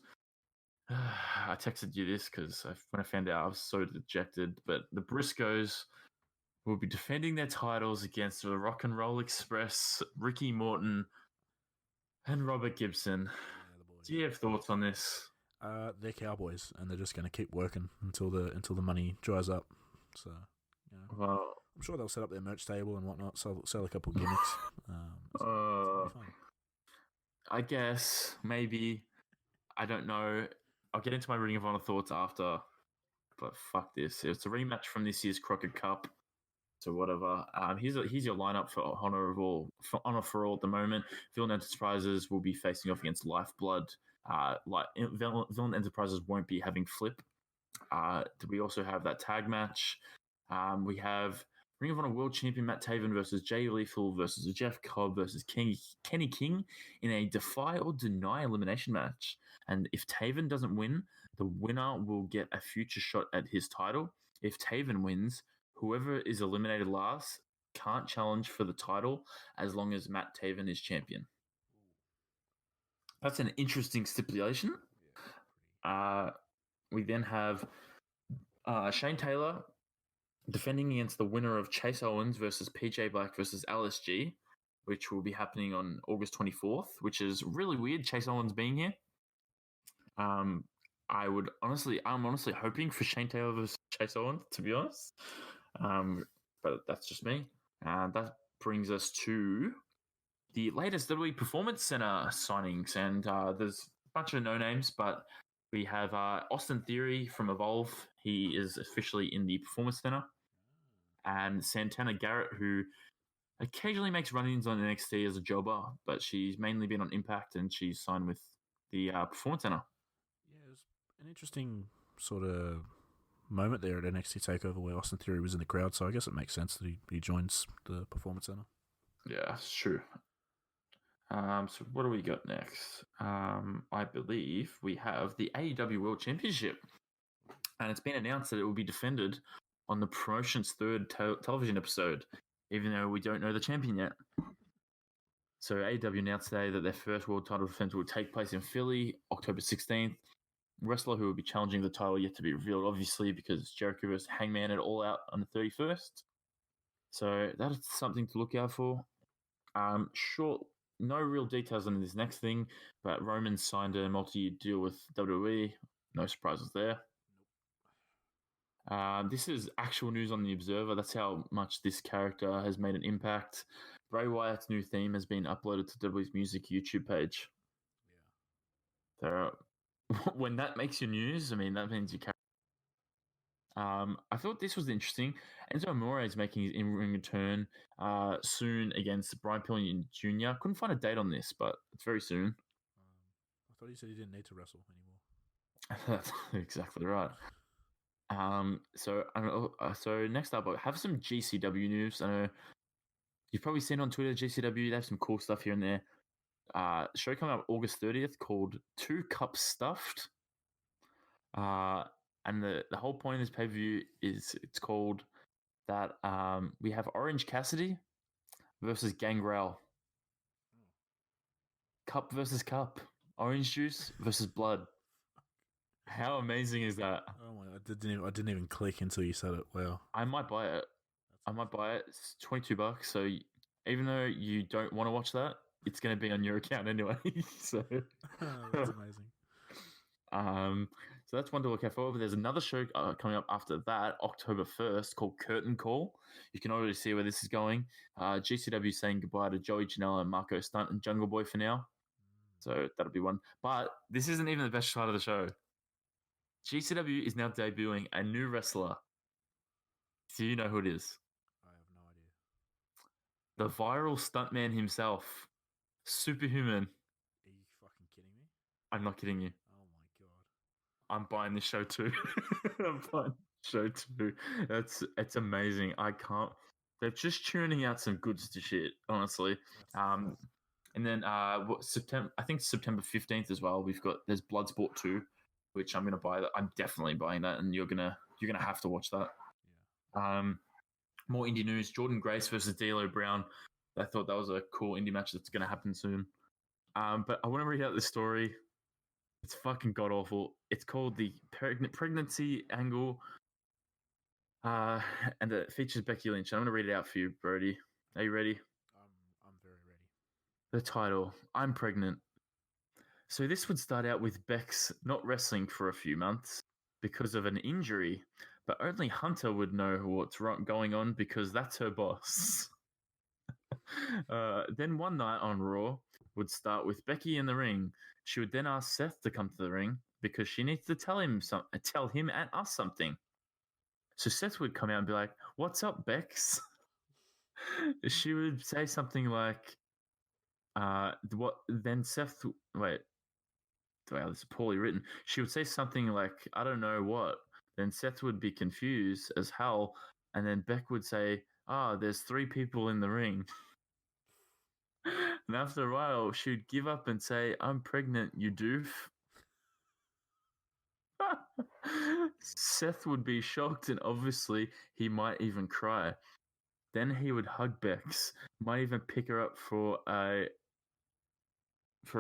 I texted you this because when I found out, I was so dejected. But the Briscoes will be defending their titles against the Rock and Roll Express, Ricky Morton, and Robert Gibson. Yeah, the boys. Do you have thoughts on this? They're cowboys, and they're just going to keep working until the money dries up. So, Well, I'm sure they'll set up their merch table and whatnot, sell a couple of gimmicks. It's fun. I guess, maybe. I don't know. I'll get into my Ring of Honor thoughts after. But fuck this. It's a rematch from this year's Crockett Cup. So whatever. Here's your lineup for Honor for All at the moment. Villain Enterprises will be facing off against Lifeblood. Villain Enterprises won't be having Flip. We also have that tag match. We have Ring of Honor World Champion Matt Taven versus Jay Lethal versus Jeff Cobb versus Kenny King in a Defy or Deny elimination match. And if Taven doesn't win, the winner will get a future shot at his title. If Taven wins, whoever is eliminated last can't challenge for the title as long as Matt Taven is champion. That's an interesting stipulation. We then have Shane Taylor defending against the winner of Chase Owens versus PJ Black versus LSG, which will be happening on August 24th, which is really weird, Chase Owens being here. I'm honestly hoping for Shane Taylor versus Chase Owens, to be honest. But that's just me. That brings us to the latest WWE Performance Center signings, and there's a bunch of no-names, but we have Austin Theory from Evolve. He is officially in the Performance Center. And Santana Garrett, who occasionally makes run-ins on NXT as a jobber, but she's mainly been on Impact, and she's signed with the Performance Center. Yeah, it was an interesting sort of moment there at NXT TakeOver where Austin Theory was in the crowd, so I guess it makes sense that he joins the Performance Center. Yeah, it's true. So what do we got next? I believe we have the AEW World Championship, and it's been announced that it will be defended on the promotion's third television episode, even though we don't know the champion yet. So AEW announced today that their first world title defense will take place in Philly, October 16th. Wrestler who will be challenging the title yet to be revealed, obviously, because Jericho versus Hangman at All Out on the 31st. So that is something to look out for. Sure, no real details on this next thing, but Roman signed a multi-year deal with WWE. No surprises there. This is actual news on the Observer. That's how much this character has made an impact. Bray Wyatt's new theme has been uploaded to WWE's Music YouTube page. So when that makes your news, I mean, that means you carry. I thought this was interesting. Enzo Amore is making his in-ring return soon against Brian Pillman Jr. Couldn't find a date on this, but it's very soon. I thought you said he didn't need to wrestle anymore. That's exactly right. So next up, I have some GCW news. I know you've probably seen on Twitter, GCW, they have some cool stuff here and there. Show coming up August 30th called 2 Cups Stuffed. And the whole point of this pay-per-view is it's called that we have Orange Cassidy versus Gangrel. Cup versus cup. Orange juice versus blood. How amazing is that? Oh my! I didn't even click until you said it. Wow. I might buy it. It's $22. So even though you don't want to watch that, it's going to be on your account anyway. So that's amazing. So that's one to look out for. But there's another show coming up after that, October 1st, called Curtain Call. You can already see where this is going. GCW saying goodbye to Joey Janela and Marco Stunt and Jungle Boy for now. So that'll be one. But this isn't even the best part of the show. GCW is now debuting a new wrestler. Do you know who it is? I have no idea. The viral stuntman himself, Superhuman. Are you fucking kidding me? I'm not kidding you. Oh my god. I'm buying this show too. I'm buying this show too. It's amazing. I can't. They're just tuning out some good shit, honestly. And then September. I think September 15th as well. There's Bloodsport 2, which I'm gonna buy. I'm definitely buying that, and you're gonna have to watch that. Yeah. More indie news: Jordan Grace versus D'Lo Brown. I thought that was a cool indie match that's gonna happen soon. But I want to read out this story. It's fucking god awful. It's called the pregnancy angle, and it features Becky Lynch. I'm gonna read it out for you, Brody. Are you ready? I'm very ready. The title: I'm pregnant. So this would start out with Bex not wrestling for a few months because of an injury, but only Hunter would know what's going on because that's her boss. Then one night on Raw would start with Becky in the ring. She would then ask Seth to come to the ring because she needs to tell him and us something. So Seth would come out and be like, "What's up, Bex?" She would say something like, "What?" Then Seth, wait. Wow, this is poorly written. She would say something like, "I don't know what." Then Seth would be confused as hell. And then Beck would say, there's 3 people in the ring. And after a while, she would give up and say, "I'm pregnant, you doof." Seth would be shocked and obviously he might even cry. Then he would hug Bex, might even pick her up for a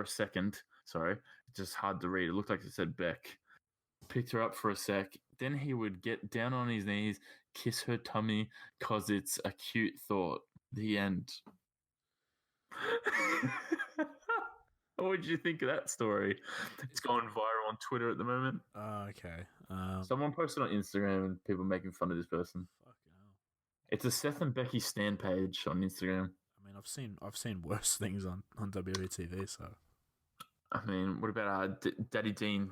second. Sorry, it's just hard to read. It looked like it said Beck. Picked her up for a sec. Then he would get down on his knees, kiss her tummy, cause it's a cute thought. The end. What did you think of that story? It's going viral on Twitter at the moment. Okay. Someone posted on Instagram and people making fun of this person. Fucking hell. It's a Seth and Becky Stan page on Instagram. I mean, I've seen worse things on WWE TV. So. I mean, what about Daddy Dean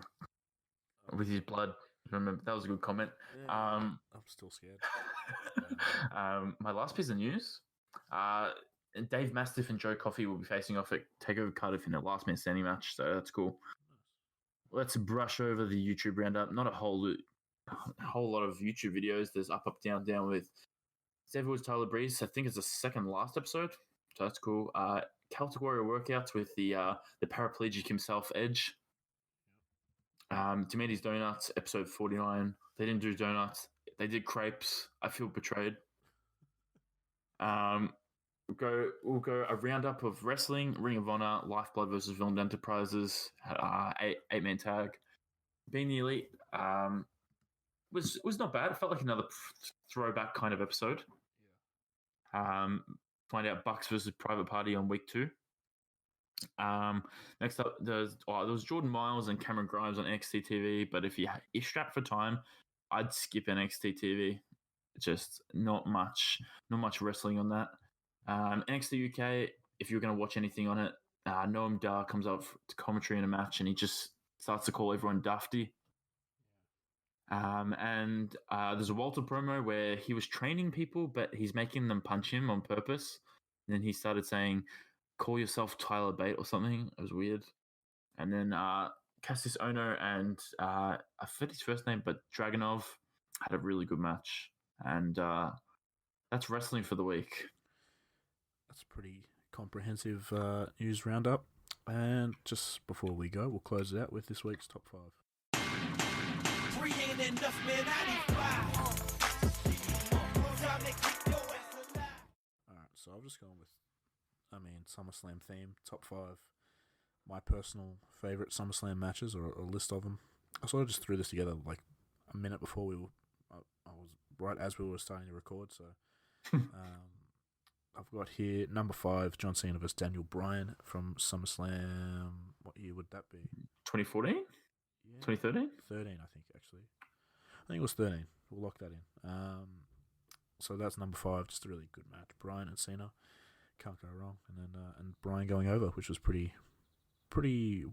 with his blood? Remember, that was a good comment. Yeah, I'm still scared. My last piece of news: Dave Mastiff and Joe Coffey will be facing off at Takeover Cardiff in a last man standing match. So that's cool. Let's brush over the YouTube roundup. Not a whole lot of YouTube videos. There's up, down, down with Xavier Woods, Tyler Breeze. I think it's the second last episode. So that's cool. Celtic Warrior workouts with the paraplegic himself, Edge. Demeti's Donuts, episode 49. They didn't do donuts. They did crepes. I feel betrayed. We'll go a roundup of wrestling, Ring of Honor, Lifeblood versus Villain Enterprises, 8-man tag. Being the Elite was not bad. It felt like another throwback kind of episode. Yeah. Find out Bucks versus Private Party on week 2. Next up, there was Jordan Miles and Cameron Grimes on NXT TV. But if you're strapped for time, I'd skip NXT TV. Just not much wrestling on that. NXT UK, if you're going to watch anything on it, Noam Dar comes up to commentary in a match and he just starts to call everyone Dufty. And there's a Walter promo where he was training people, but he's making them punch him on purpose. And then he started saying, "Call yourself Tyler Bate" or something. It was weird. And then Cassius Ohno and I forget his first name, but Dragunov had a really good match. And that's wrestling for the week. That's a pretty comprehensive news roundup. And just before we go, we'll close it out with this week's top 5. Alright, so I've just gone with, SummerSlam theme, top 5. My personal favourite SummerSlam matches, or a list of them. I sort of just threw this together like a minute before I was right as we were starting to record, so I've got here number 5, John Cena vs Daniel Bryan from SummerSlam. What year would that be? 2014? Yeah. 2013? 13, I think, actually. I think it was 13. We'll lock that in. So that's number 5, just a really good match. Bryan and Cena, can't go wrong. And then and Bryan going over, which was pretty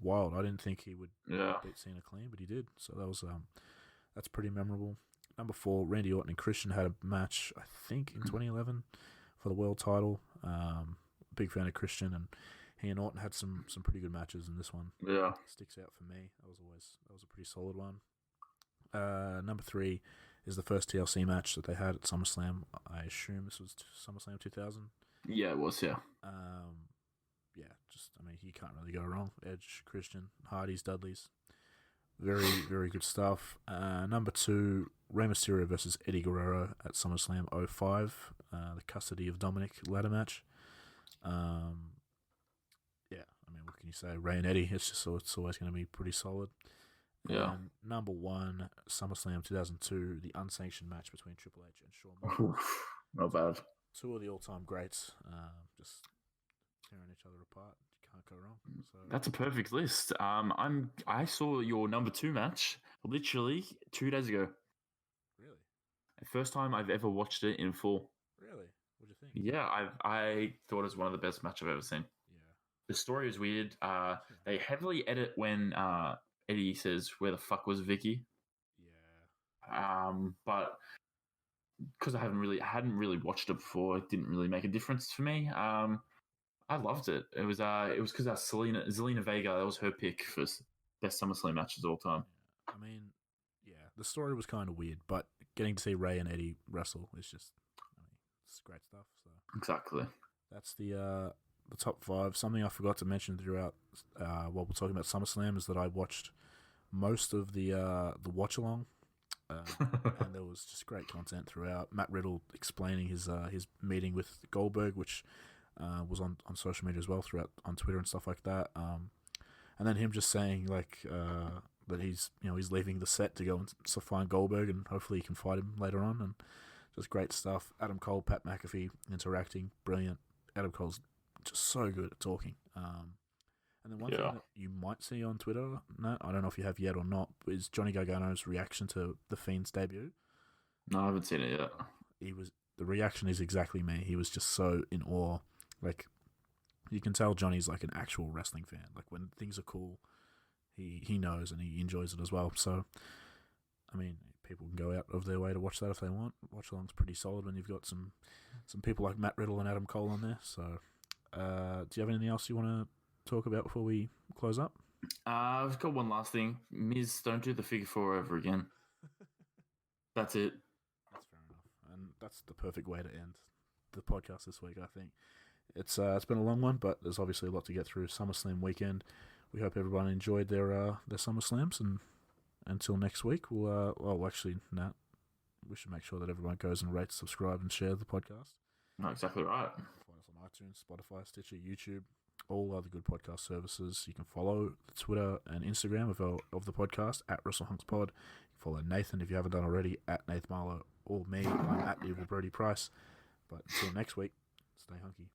wild. I didn't think he would beat Cena clean, but he did. So that was that's pretty memorable. Number 4, Randy Orton and Christian had a match, I think, in 2011 for the world title. Big fan of Christian, and he and Orton had some pretty good matches, and this one sticks out for me. That was a pretty solid one. Number 3 is the first TLC match that they had at SummerSlam. I assume this was SummerSlam 2000. Yeah, it was. Yeah. You can't really go wrong. Edge, Christian, Hardys, Dudleys. Very, very good stuff. Number 2, Rey Mysterio versus Eddie Guerrero at SummerSlam 05. The Custody of Dominic ladder match. What can you say? Rey and Eddie, it's always going to be pretty solid. Yeah. And number 1, SummerSlam 2002, the unsanctioned match between Triple H and Shawn Michaels. Not bad. 2 of the all-time greats, just tearing each other apart. You can't go wrong. So that's a perfect list. I saw your number 2 match literally 2 days ago. Really? The first time I've ever watched it in full. Really? What'd you think? Yeah, I thought it was one of the best matches I've ever seen. Yeah. The story is weird. They heavily edit when Eddie says, "Where the fuck was Vicky?" Yeah. But because I hadn't really watched it before, it didn't really make a difference for me. I loved it. It was because Zelina Vega, that was her pick for best SummerSlam matches of all time. Yeah. The story was kind of weird, but getting to see Rey and Eddie wrestle is just, it's great stuff. So exactly. That's the top 5. Something I forgot to mention throughout while we're talking about SummerSlam is that I watched most of the watch along. And there was just great content throughout. Matt Riddle explaining his meeting with Goldberg, which was on social media as well, throughout on Twitter and stuff like that. And then him just saying that he's leaving the set to go and find Goldberg, and hopefully he can fight him later on. And just great stuff. Adam Cole, Pat McAfee interacting, brilliant. Adam Cole's just so good at talking. And then one thing that you might see on Twitter, Nat, I don't know if you have yet or not, is Johnny Gargano's reaction to the Fiend's debut. No, I haven't seen it yet. The reaction is exactly me. He was just so in awe. Like, you can tell Johnny's like an actual wrestling fan. Like, when things are cool, he knows and he enjoys it as well. So, people can go out of their way to watch that if they want. Watch along's pretty solid when you've got some people like Matt Riddle and Adam Cole on there. So, do you have anything else you want to talk about before we close up? I've got one last thing. Miz, don't do the figure 4 over again. That's it. That's fair enough, and that's the perfect way to end the podcast this week. I think it's been a long one, but there's obviously a lot to get through. SummerSlam weekend. We hope everyone enjoyed their SummerSlams, and until next week, we'll Nat, we should make sure that everyone goes and rates, subscribe, and share the podcast. No, exactly right. Find us on iTunes, Spotify, Stitcher, YouTube, all other good podcast services. You can follow the Twitter and Instagram of the podcast at Wrestle Hunks Pod. You can follow Nathan if you haven't done already at Nathan Marlowe, or me. I'm at Evil Brody Price. But until next week, stay hunky.